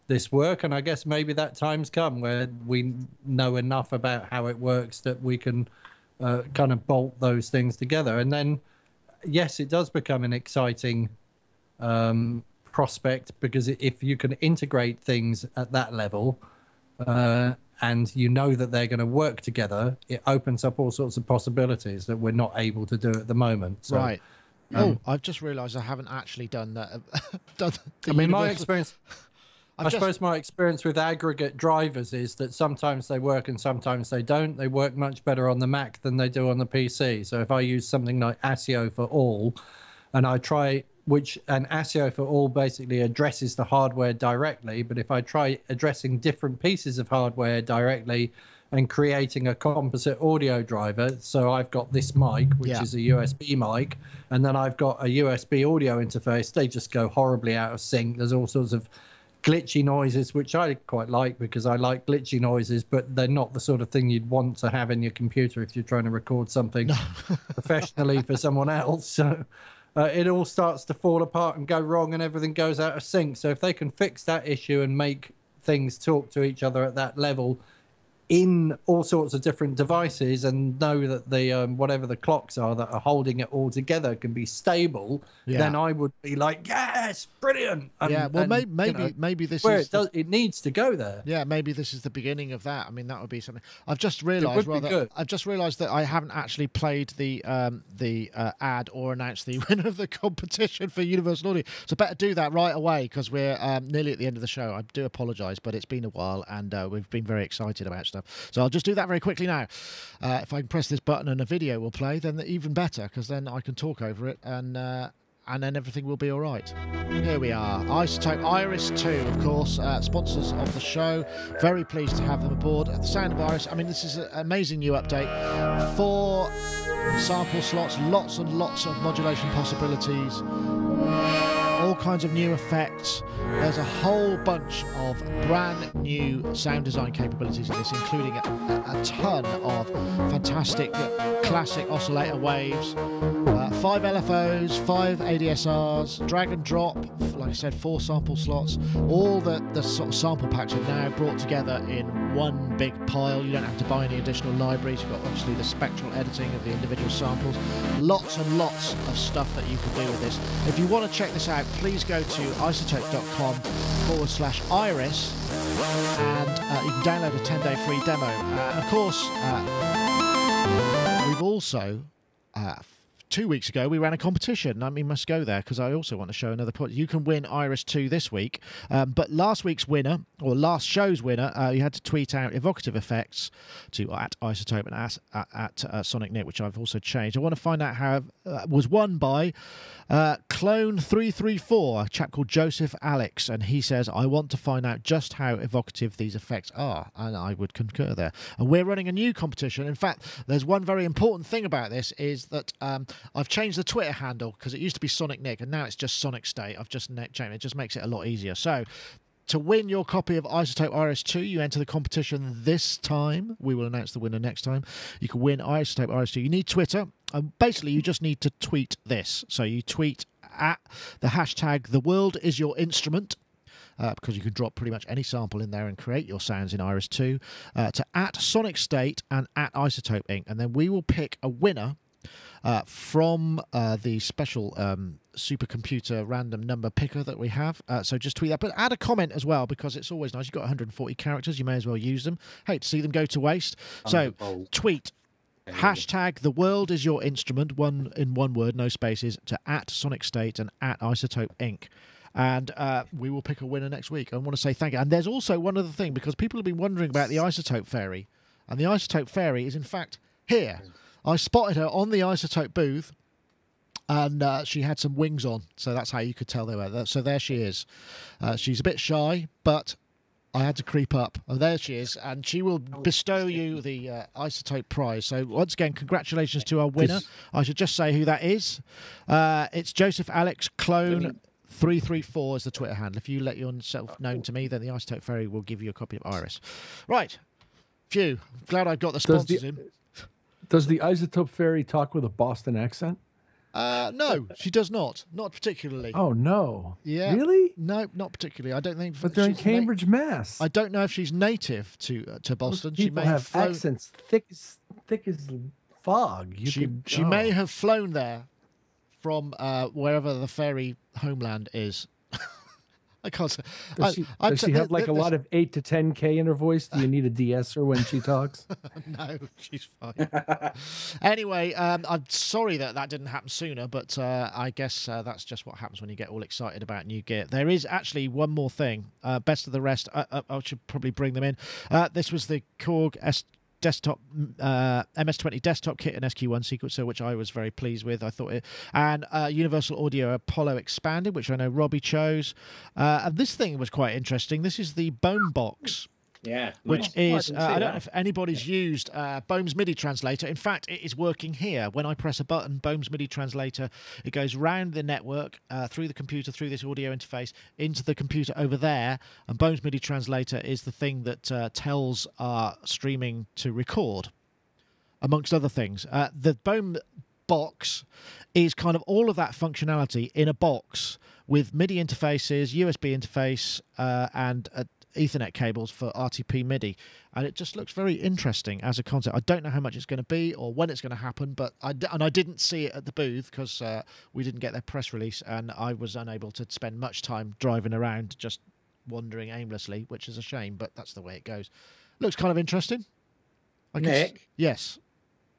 this work. And I guess maybe that time's come where we know enough about how it works that we can kind of bolt those things together. And then yes, it does become an exciting prospect, because if you can integrate things at that level and you know that they're going to work together, it opens up all sorts of possibilities that we're not able to do at the moment. So, right. I've just realised I haven't actually done that. My experience. I suppose my experience with aggregate drivers is that sometimes they work and sometimes they don't. They work much better on the Mac than they do on the PC. So if I use something like ASIO for all, and I try, and ASIO for all basically addresses the hardware directly, but if I try addressing different pieces of hardware directly and creating a composite audio driver, so I've got this mic, which is a USB mic, and then I've got a USB audio interface, they just go horribly out of sync. There's all sorts of glitchy noises, which I quite like because I like glitchy noises, but they're not the sort of thing you'd want to have in your computer if you're trying to record something professionally for someone else. So it all starts to fall apart and go wrong and everything goes out of sync. So if they can fix that issue and make things talk to each other at that level in all sorts of different devices, and know that the whatever the clocks are that are holding it all together can be stable, then I would be like, yes, brilliant. Maybe this where is it needs to go there. Yeah, maybe this is the beginning of that. I mean, that would be something. I've just realised that I haven't actually played the ad or announced the winner of the competition for Universal Audio. So better do that right away, because we're nearly at the end of the show. I do apologise, but it's been a while and we've been very excited about stuff. So I'll just do that very quickly now. If I can press this button and a video will play, then even better, because then I can talk over it and then everything will be all right. Here we are. Isotope Iris 2, of course, sponsors of the show. Very pleased to have them aboard. The sound of Iris. I mean, this is an amazing new update. 4 sample slots, lots and lots of modulation possibilities. All kinds of new effects. There's a whole bunch of brand new sound design capabilities in this, including a ton of fantastic classic oscillator waves, 5 LFOs, 5 ADSRs, drag and drop, like I said, 4 sample slots. All the sort of sample packs are now brought together in one big pile. You don't have to buy any additional libraries. You've got obviously the spectral editing of the individual samples. Lots and lots of stuff that you can do with this. If you want to check this out, please go to isotope.com/iris and you can download a 10-day free demo. Of course, we've also 2 weeks ago, we ran a competition. I mean, must go there because I also want to show another point. You can win Iris 2 this week. But last week's winner, or last show's winner, you had to tweet out evocative effects to at Isotope and at Sonic Nick, which I've also changed. I want to find out how was won by Clone334, a chap called Joseph Alex. And he says, I want to find out just how evocative these effects are. And I would concur there. And we're running a new competition. In fact, there's one very important thing about this is that I've changed the Twitter handle because it used to be Sonic Nick and now it's just Sonic State. I've just changed it. It just makes it a lot easier. So to win your copy of Isotope Iris 2, you enter the competition this time. We will announce the winner next time. You can win Isotope Iris 2. You need Twitter. Basically, you just need to tweet this. So you tweet at the hashtag #TheWorldIsYourInstrument. Because you can drop pretty much any sample in there and create your sounds in Iris 2, to at Sonic State and at Isotope Inc. And then we will pick a winner from the special supercomputer random number picker that we have. So just tweet that. But add a comment as well, because it's always nice. You've got 140 characters. You may as well use them. Hate to see them go to waste. So tweet hashtag #TheWorldIsYourInstrument, one in one word, no spaces, to at Sonic State and at Isotope Inc. And we will pick a winner next week. I want to say thank you. And there's also one other thing, because people have been wondering about the Isotope Fairy. And the Isotope Fairy is, in fact, here. I spotted her on the Isotope booth, and she had some wings on. So that's how you could tell they were there. So there she is. She's a bit shy, but I had to creep up. Oh, there she is. And she will bestow you the Isotope prize. So once again, congratulations to our winner. I should just say who that is. It's Joseph Alex Clone 334 is the Twitter handle. If you let yourself known to me, then the Isotope Fairy will give you a copy of Iris. Right. Phew. Glad I got the sponsors in. Does the Isotope Fairy talk with a Boston accent? No, she does not. Not particularly. Oh, no. Yeah. Really? No, not particularly. I don't think. But they're in Cambridge, Mass. I don't know if she's native to Boston. Most people have accents thick as fog. She may have flown there from wherever the fairy homeland is. I can't say. Does she have like a lot of 8 to 10K in her voice? Do you need a de-esser when she talks? No, she's fine. Anyway, I'm sorry that didn't happen sooner, but I guess that's just what happens when you get all excited about new gear. There is actually one more thing. Best of the rest. I should probably bring them in. This was the Korg desktop MS-20 desktop kit and SQ1 sequencer, which I was very pleased with. I thought it, and Universal Audio Apollo Expanded, which I know Robbie chose. And this thing was quite interesting. This is the Bone Box. Yeah, which is I don't know if anybody's used Bohm's MIDI translator. In fact, it is working here. When I press a button, Bohm's MIDI translator, it goes round the network, through the computer, through this audio interface, into the computer over there. And Bohm's MIDI translator is the thing that tells our streaming to record, amongst other things. The Bohm box is kind of all of that functionality in a box with MIDI interfaces, USB interface, and Ethernet cables for RTP MIDI, and it just looks very interesting as a concept. I don't know how much it's going to be or when it's going to happen, but I didn't see it at the booth because we didn't get their press release, and I was unable to spend much time driving around just wandering aimlessly, which is a shame, but that's the way it goes. Looks kind of interesting. Nick? Yes.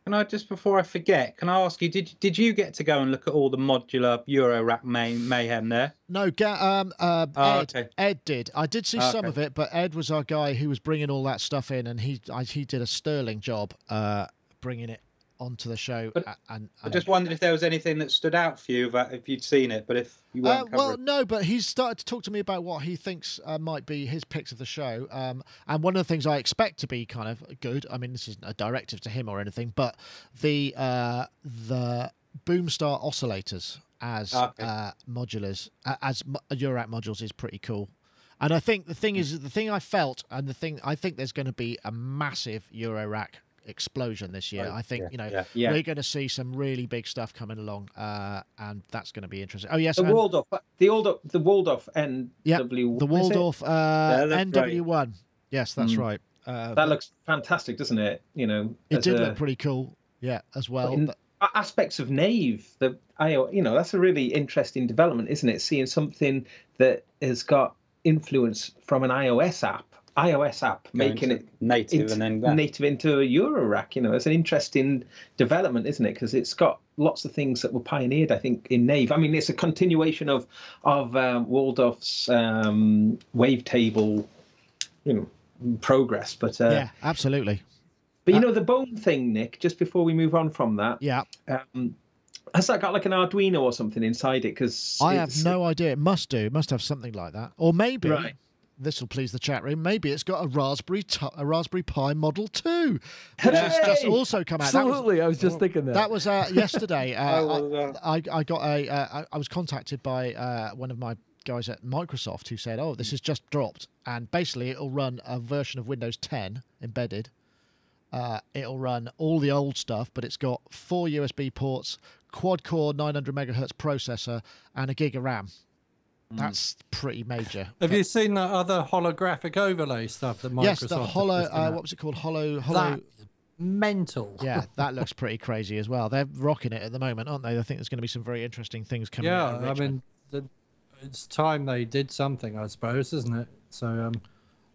Can I, just before I forget, can I ask you, did you get to go and look at all the modular Eurorack mayhem there? No, Ed did. I did see some of it, but Ed was our guy who was bringing all that stuff in, and he did a sterling job bringing it onto the show. But I just wondered if there was anything that stood out for you, if you'd seen it, but if you weren't well, no, but he's started to talk to me about what he thinks might be his picks of the show. And one of the things I expect to be kind of good, I mean, this isn't a directive to him or anything, but the Boomstar oscillators as modulars, as Eurorack modules is pretty cool. And I think the thing I felt, and the thing I think there's going to be a massive Eurorack explosion this year. I think we're going to see some really big stuff coming along, and that's going to be interesting. Oh yes, the Waldorf NW, the Waldorf NW1. Right. Yes, that's right. That looks fantastic, doesn't it? You know, it did look pretty cool. Yeah, as well. Aspects of Nave, that's a really interesting development, isn't it? Seeing something that has got influence from an iOS app iOS app, making it native and then native into a Eurorack. You know, it's an interesting development, isn't it? Because it's got lots of things that were pioneered, I think, in Nave. I mean, it's a continuation of Waldorf's wavetable, you know, progress. But yeah, absolutely. But you know, the bone thing, Nick. Just before we move on from that, yeah. Has that got like an Arduino or something inside it? Because I have no idea. It must do. It must have something like that. Or maybe, right. This will please the chat room, maybe it's got a Raspberry Pi Model 2, which has just also come out. Absolutely, I was just thinking that. That was yesterday. I was contacted by one of my guys at Microsoft who said, oh, this has just dropped. And basically, it'll run a version of Windows 10 embedded. It'll run all the old stuff, but it's got 4 USB ports, quad-core 900 megahertz processor, and a gig of RAM. That's pretty major. Have you seen that other holographic overlay stuff that Microsoft? Yes, the what was it called? Hollow. That's mental. Yeah, that looks pretty crazy as well. They're rocking it at the moment, aren't they? I think there's going to be some very interesting things coming out. Yeah, I mean, it's time they did something, I suppose, isn't it? So.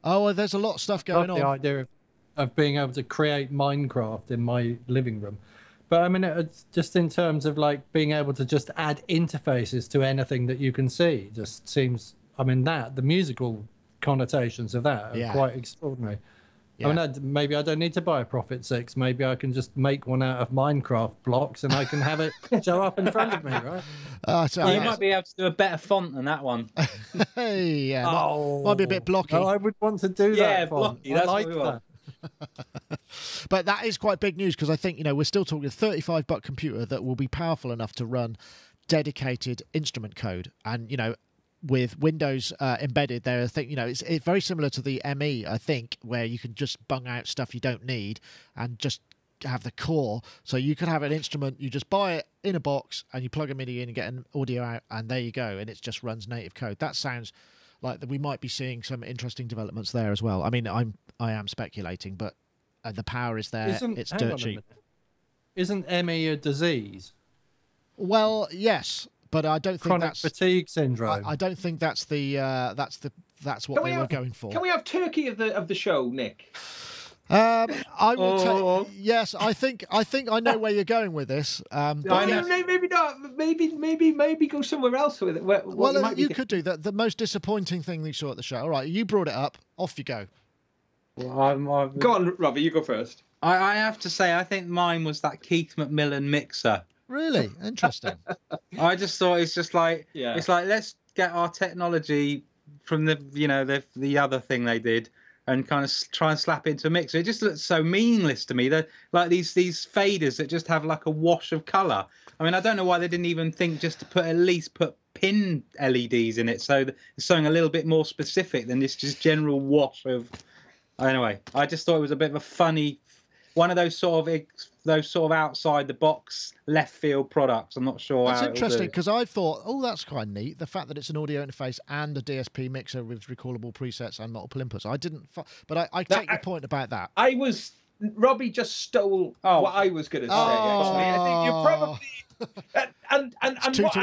Oh, well, there's a lot of stuff going on. The idea of being able to create Minecraft in my living room. But I mean, it's just in terms of like being able to just add interfaces to anything that you can see, just seems, I mean, the musical connotations of that are quite extraordinary. Yeah. I mean, maybe I don't need to buy a Prophet 6. Maybe I can just make one out of Minecraft blocks and I can have it show up in front of me, right? You might be able to do a better font than that one. Hey, yeah. Might be a bit blocky. I would want to do that. Yeah, font. blocky. That's I like what we want. But that is quite big news because I think, you know, we're still talking a $35 computer that will be powerful enough to run dedicated instrument code. And, you know, with Windows embedded there, I think, you know, it's very similar to the ME, I think, where you can just bung out stuff you don't need and just have the core. So you could have an instrument, you just buy it in a box and you plug a MIDI in and get an audio out and there you go. And it just runs native code. That sounds like that we might be seeing some interesting developments there as well. I mean, I am speculating, but the power is there. It's dirt cheap. Isn't ME a disease? Well, yes, but I don't think chronic fatigue syndrome. I don't think that's what they were going for. Can we have turkey of the show, Nick? I will yes, I think I know where you're going with this. Maybe not. Maybe go somewhere else with it. Well, you could do that. The most disappointing thing you saw at the show. All right, you brought it up. Off you go. Well, go on, Robbie. You go first. I have to say, I think mine was that Keith McMillan mixer. Really interesting. I just thought it's just like it's like let's get our technology from the other thing they did and kind of try and slap it into a mixer. It just looks so meaningless to me. They're like these faders that just have like a wash of color. I mean, I don't know why they didn't even think just to at least put pin LEDs in it, so it's something a little bit more specific than this just general wash of. Anyway, I just thought it was a bit of a funny, one of those sort of outside the box left field products. I'm not sure. That's interesting because I thought, oh, that's quite neat. The fact that it's an audio interface and a DSP mixer with recallable presets and multiple inputs. I didn't, but I take your point about that. Robbie just stole what I was going to say. Actually, I think you probably and what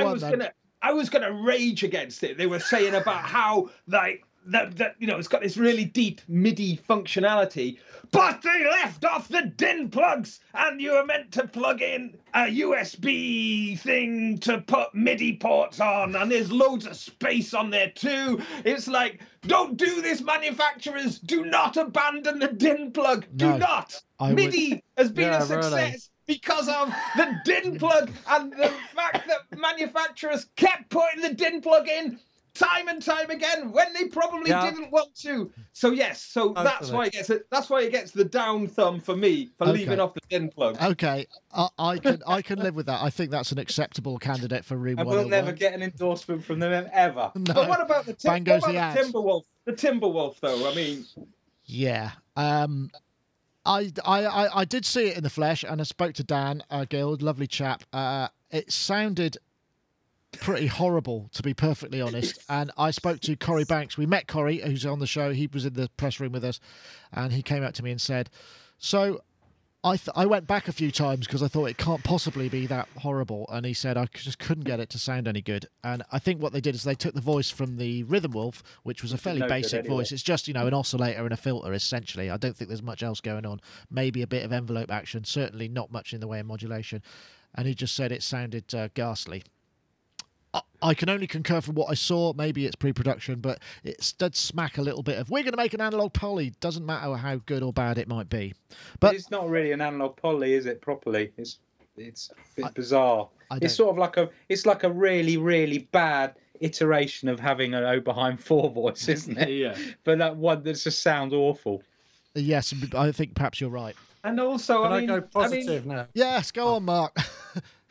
I was gonna rage against it. They were saying about how like. That it's got this really deep MIDI functionality, but they left off the DIN plugs, and you were meant to plug in a USB thing to put MIDI ports on, and there's loads of space on there too. It's like, don't do this, manufacturers. Do not abandon the DIN plug. Do not. MIDI has been a success. Really. Because of the DIN plug and the fact that manufacturers kept putting the DIN plug in time and time again when they probably didn't want to. So yes, that's why it gets it. That's why it gets the down thumb for me for leaving off the DIN plug. Okay, I can live with that. I think that's an acceptable candidate for Room 101. I will never get an endorsement from them ever. No. But what about the Timberwolf? The Timberwolf, though. I mean, yeah. I did see it in the flesh, and I spoke to Dan Guild, lovely chap. It sounded pretty horrible, to be perfectly honest. And I spoke to Corey Banks. We met Corey, who's on the show. He was in the press room with us, and he came up to me and said, so I went back a few times because I thought it can't possibly be that horrible, and he said I just couldn't get it to sound any good. And I think what they did is they took the voice from the Rhythm Wolf, which was a fairly basic voice. It's just, you know, an oscillator and a filter, essentially. I don't think there's much else going on. Maybe a bit of envelope action, certainly not much in the way of modulation. And he just said it sounded ghastly. I can only concur from what I saw. Maybe it's pre-production, but it did smack a little bit of, we're going to make an analog poly. Doesn't matter how good or bad it might be. But it's not really an analog poly, is it, properly? It's a bit bizarre. It's sort of like a really, really bad iteration of having an Oberheim 4 voice, isn't it? Yeah. But that one that just sounds awful. Yes, I think perhaps you're right. And also, I go positive now? Yes, go on, Mark.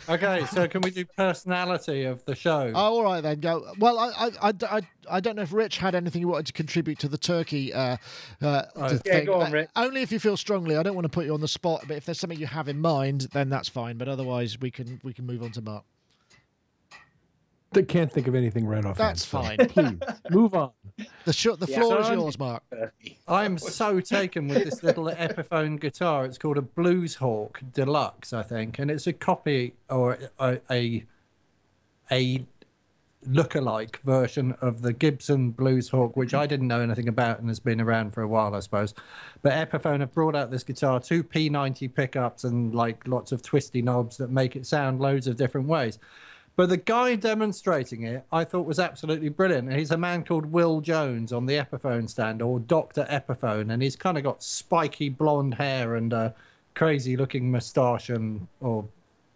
Okay, so can we do personality of the show? Oh, all right then, go. Well, I don't know if Rich had anything he wanted to contribute to the turkey thing. Yeah, go on, Rich. Only if you feel strongly. I don't want to put you on the spot, but if there's something you have in mind, then that's fine. But otherwise, we can move on to Mark. I can't think of anything right off. That's fine. Please move on. The floor is yours, Mark. I'm so taken with this little Epiphone guitar. It's called a Blues Hawk Deluxe, I think, and it's a copy or a look-alike version of the Gibson Blues Hawk, which I didn't know anything about and has been around for a while, I suppose. But Epiphone have brought out this guitar, 2 P90 pickups and like lots of twisty knobs that make it sound loads of different ways. But the guy demonstrating it, I thought was absolutely brilliant. He's a man called Will Jones on the Epiphone stand, or Dr. Epiphone, and he's kind of got spiky blonde hair and a crazy-looking moustache or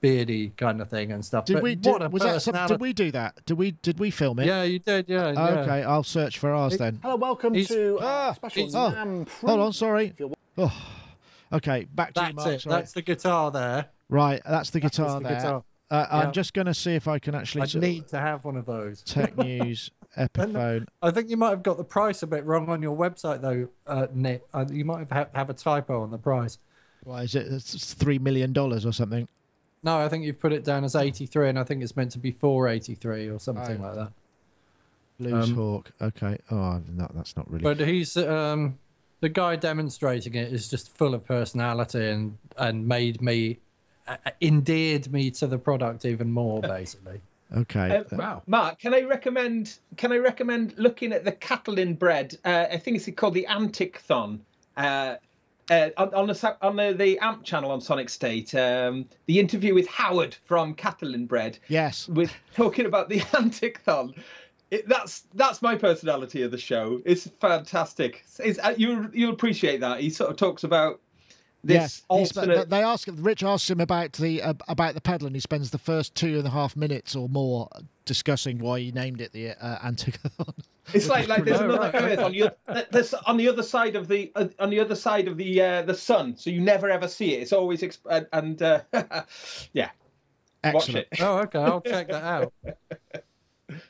beardy kind of thing and stuff. Did we do that? Did we film it? Yeah, you did. Yeah. Okay, I'll search for ours then. Hello, welcome to special NAMM. Hold on, sorry. Okay, back to you, Mark. That's it. That's the guitar there. Right, that's the guitar there. I'm just going to see if I can actually... I need to have one of those. Tech News, Epiphone. I think you might have got the price a bit wrong on your website, though, Nick. You might have a typo on the price. Why is it? It's $3 million or something. No, I think you've put it down as 83, and I think it's meant to be 483 or something like that. Blues Hawk. Okay. Oh, no, that's not really... But he's... the guy demonstrating it is just full of personality and made me... endeared me to the product even more, basically. Okay. Wow. Mark, can I recommend looking at the Catalin bread? I think it's called the Antic-thon. On the AMP channel on Sonic State, the interview with Howard from Catalin bread. Yes. With talking about the Antic-thon. That's my personality of the show. It's fantastic. You'll appreciate that. He sort of talks about this alternate... Rich asks him about the pedal, and he spends the first 2.5 minutes or more discussing why he named it the Antic-thon. It's like there's another Earth on the other side of the sun, so you never ever see it. It's always yeah. Excellent. Watch it. Oh, okay, I'll check that out.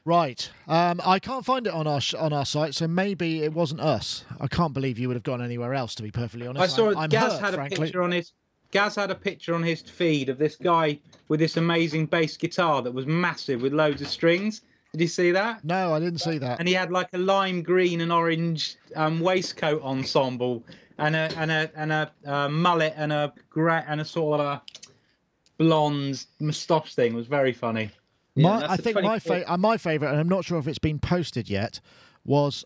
Right. I can't find it on our site, so maybe it wasn't us. I can't believe you would have gone anywhere else, to be perfectly honest. I saw Gaz had a picture on his feed of this guy with this amazing bass guitar that was massive with loads of strings. Did you see that? No, I didn't see that. And he had like a lime green and orange waistcoat ensemble and a mullet and a sort of a blonde moustache thing. It was very funny. I think my favourite, and I'm not sure if it's been posted yet, was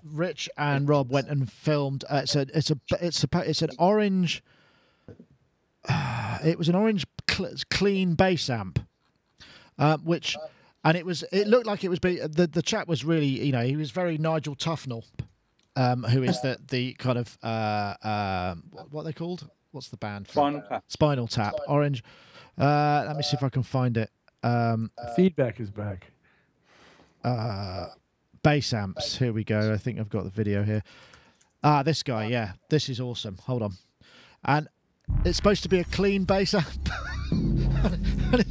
Rich and Rob went and filmed. It's an orange. It was an orange clean bass amp, it looked like it was. The chap was really, he was very Nigel Tufnell, who is the kind of what are they called? What's the band? Spinal Tap. Orange. Let me see if I can find it. Feedback is back. Bass amps. Here we go. I think I've got the video here. This guy. Yeah, this is awesome. Hold on. And it's supposed to be a clean bass amp, and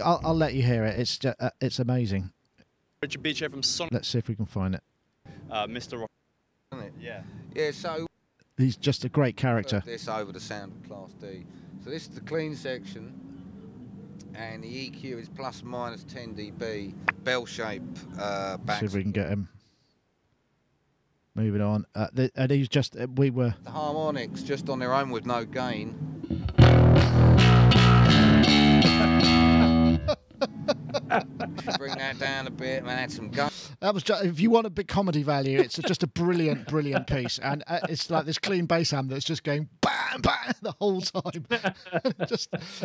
I'll let you hear it. It's just, it's amazing. Richard Beach here from Sonic. Let's see if we can find it. Mr. Rock. Yeah. Yeah. So he's just a great character. Put this over the sound of Class D. So this is the clean section. And the EQ is plus minus 10 dB, bell shape back. See if we can get him. Moving on. And he's just, we were... The harmonics just on their own with no gain. Bring that down a bit and add some gun. That was just, if you want a big comedy value, it's just a brilliant, brilliant piece. And it's like this clean bass amp that's just going bang, bang the whole time.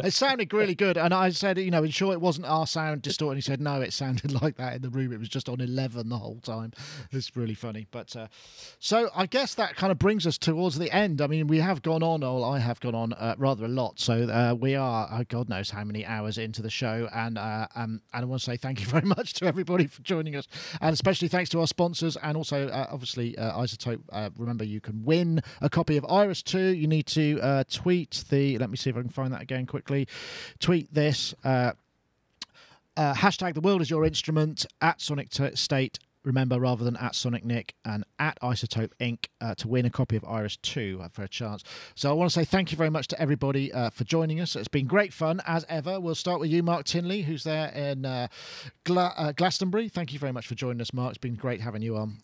It sounded really good. And I said, you know, sure it wasn't our sound distorted. He said, no, it sounded like that in the room. It was just on 11 the whole time. It's really funny. But so I guess that kind of brings us towards the end. I mean, we have gone on, or I have gone on rather a lot. So we are, God knows how many hours into the show. And I want to say thank you very much to everybody for joining us, and especially thanks to our sponsors, and also obviously Isotope. Remember, you can win a copy of Iris 2. You need to tweet the, let me see if I can find that again quickly, tweet this hashtag the world is your instrument at Sonic State, remember, rather than at Sonic Nick, and at Isotope Inc. To win a copy of Iris 2 for a chance. So I want to say thank you very much to everybody for joining us. It's been great fun, as ever. We'll start with you, Mark Tinley, who's there in Glastonbury. Thank you very much for joining us, Mark. It's been great having you on.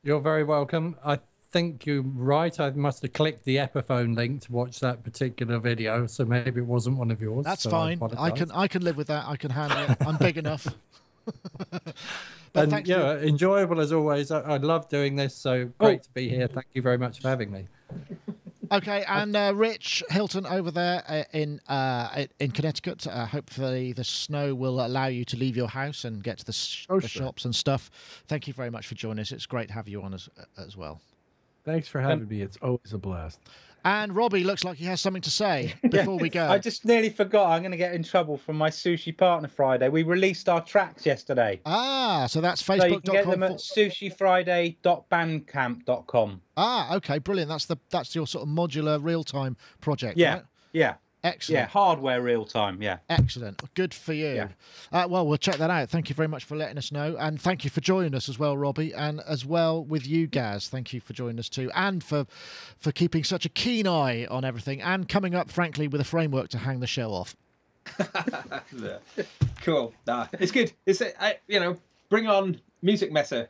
You're very welcome. I think you're right. I must have clicked the Epiphone link to watch that particular video, so maybe it wasn't one of yours. That's so fine. I can live with that. I can handle it. I'm big enough. And yeah, enjoyable as always. I love doing this, so great to be here. Thank you very much for having me. Okay, and Rich Hilton over there in Connecticut. Hopefully the snow will allow you to leave your house and get to the shops and stuff. Thank you very much for joining us. It's great to have you on as well. Thanks for having me. It's always a blast. And Robbie looks like he has something to say before we go. I just nearly forgot. I'm going to get in trouble from my Sushi Partner Friday. We released our tracks yesterday. Ah, so that's Facebook.com. So you can get them at sushifriday.bandcamp.com. Ah, okay, brilliant. That's your sort of modular real-time project, yeah, right? Yeah. Excellent. Yeah, hardware real time, yeah. Excellent. Good for you. Yeah. Well, we'll check that out. Thank you very much for letting us know. And thank you for joining us as well, Robbie. And as well with you, Gaz. Thank you for joining us too. And for keeping such a keen eye on everything. And coming up, frankly, with a framework to hang the show off. Cool. It's good. It's, bring on Music Messer.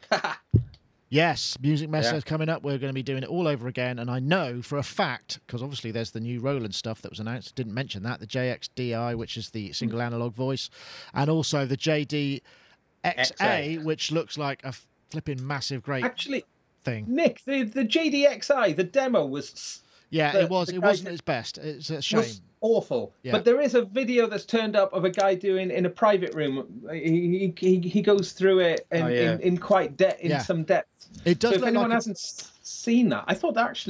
Yes, Music Messer is coming up. We're going to be doing it all over again. And I know for a fact, because obviously there's the new Roland stuff that was announced. Didn't mention that. The JXDI, which is the single analog voice. And also the JDXA, which looks like a flipping massive great thing. Nick, the JDXI, the demo was... Yeah, it wasn't its best. It's a shame. Was awful. Yeah. But there is a video that's turned up of a guy doing in a private room. He goes through it in quite some depth. It does. So if anyone hasn't seen that, I thought that's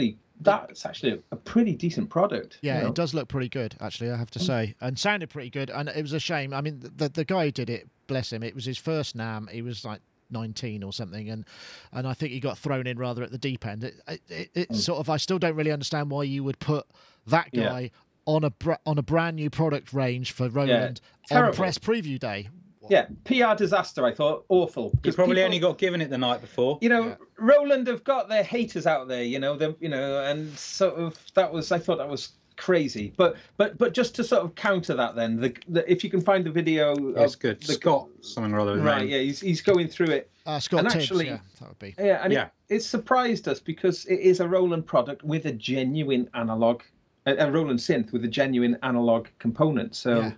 actually a pretty decent product. Yeah, it does look pretty good, actually, I have to say, and sounded pretty good. And it was a shame. I mean, the guy who did it, bless him, it was his first NAMM. He was like 19 or something, and I think he got thrown in rather at the deep end. It's sort of, I still don't really understand why you would put that guy on a brand new product range for Roland on press preview day. Yeah, PR disaster. I thought awful. You probably only got given it the night before. Roland have got their haters out there. And sort of I thought that was crazy. But just to sort of counter that, then if you can find the video, it's good. Scott something or other. Right. Yeah, he's going through it. Scott and Tibbs, actually, that would be. Yeah, and it surprised us because it is a Roland product with a genuine analog, a Roland synth with a genuine analog component. So. Yeah.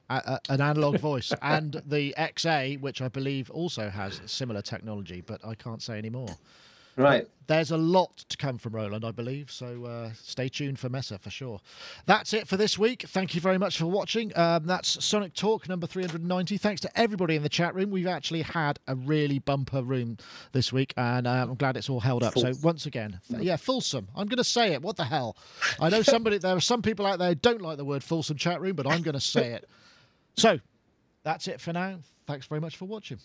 An analog voice, and the XA, which I believe also has similar technology, but I can't say any more. Right. But there's a lot to come from Roland, I believe, so stay tuned for Messer for sure. That's it for this week. Thank you very much for watching. That's Sonic Talk number 390. Thanks to everybody in the chat room. We've actually had a really bumper room this week, and I'm glad it's all held up. So once again, fulsome. I'm going to say it. What the hell? I know there are some people out there who don't like the word fulsome chat room, but I'm going to say it. So, that's it for now. Thanks very much for watching.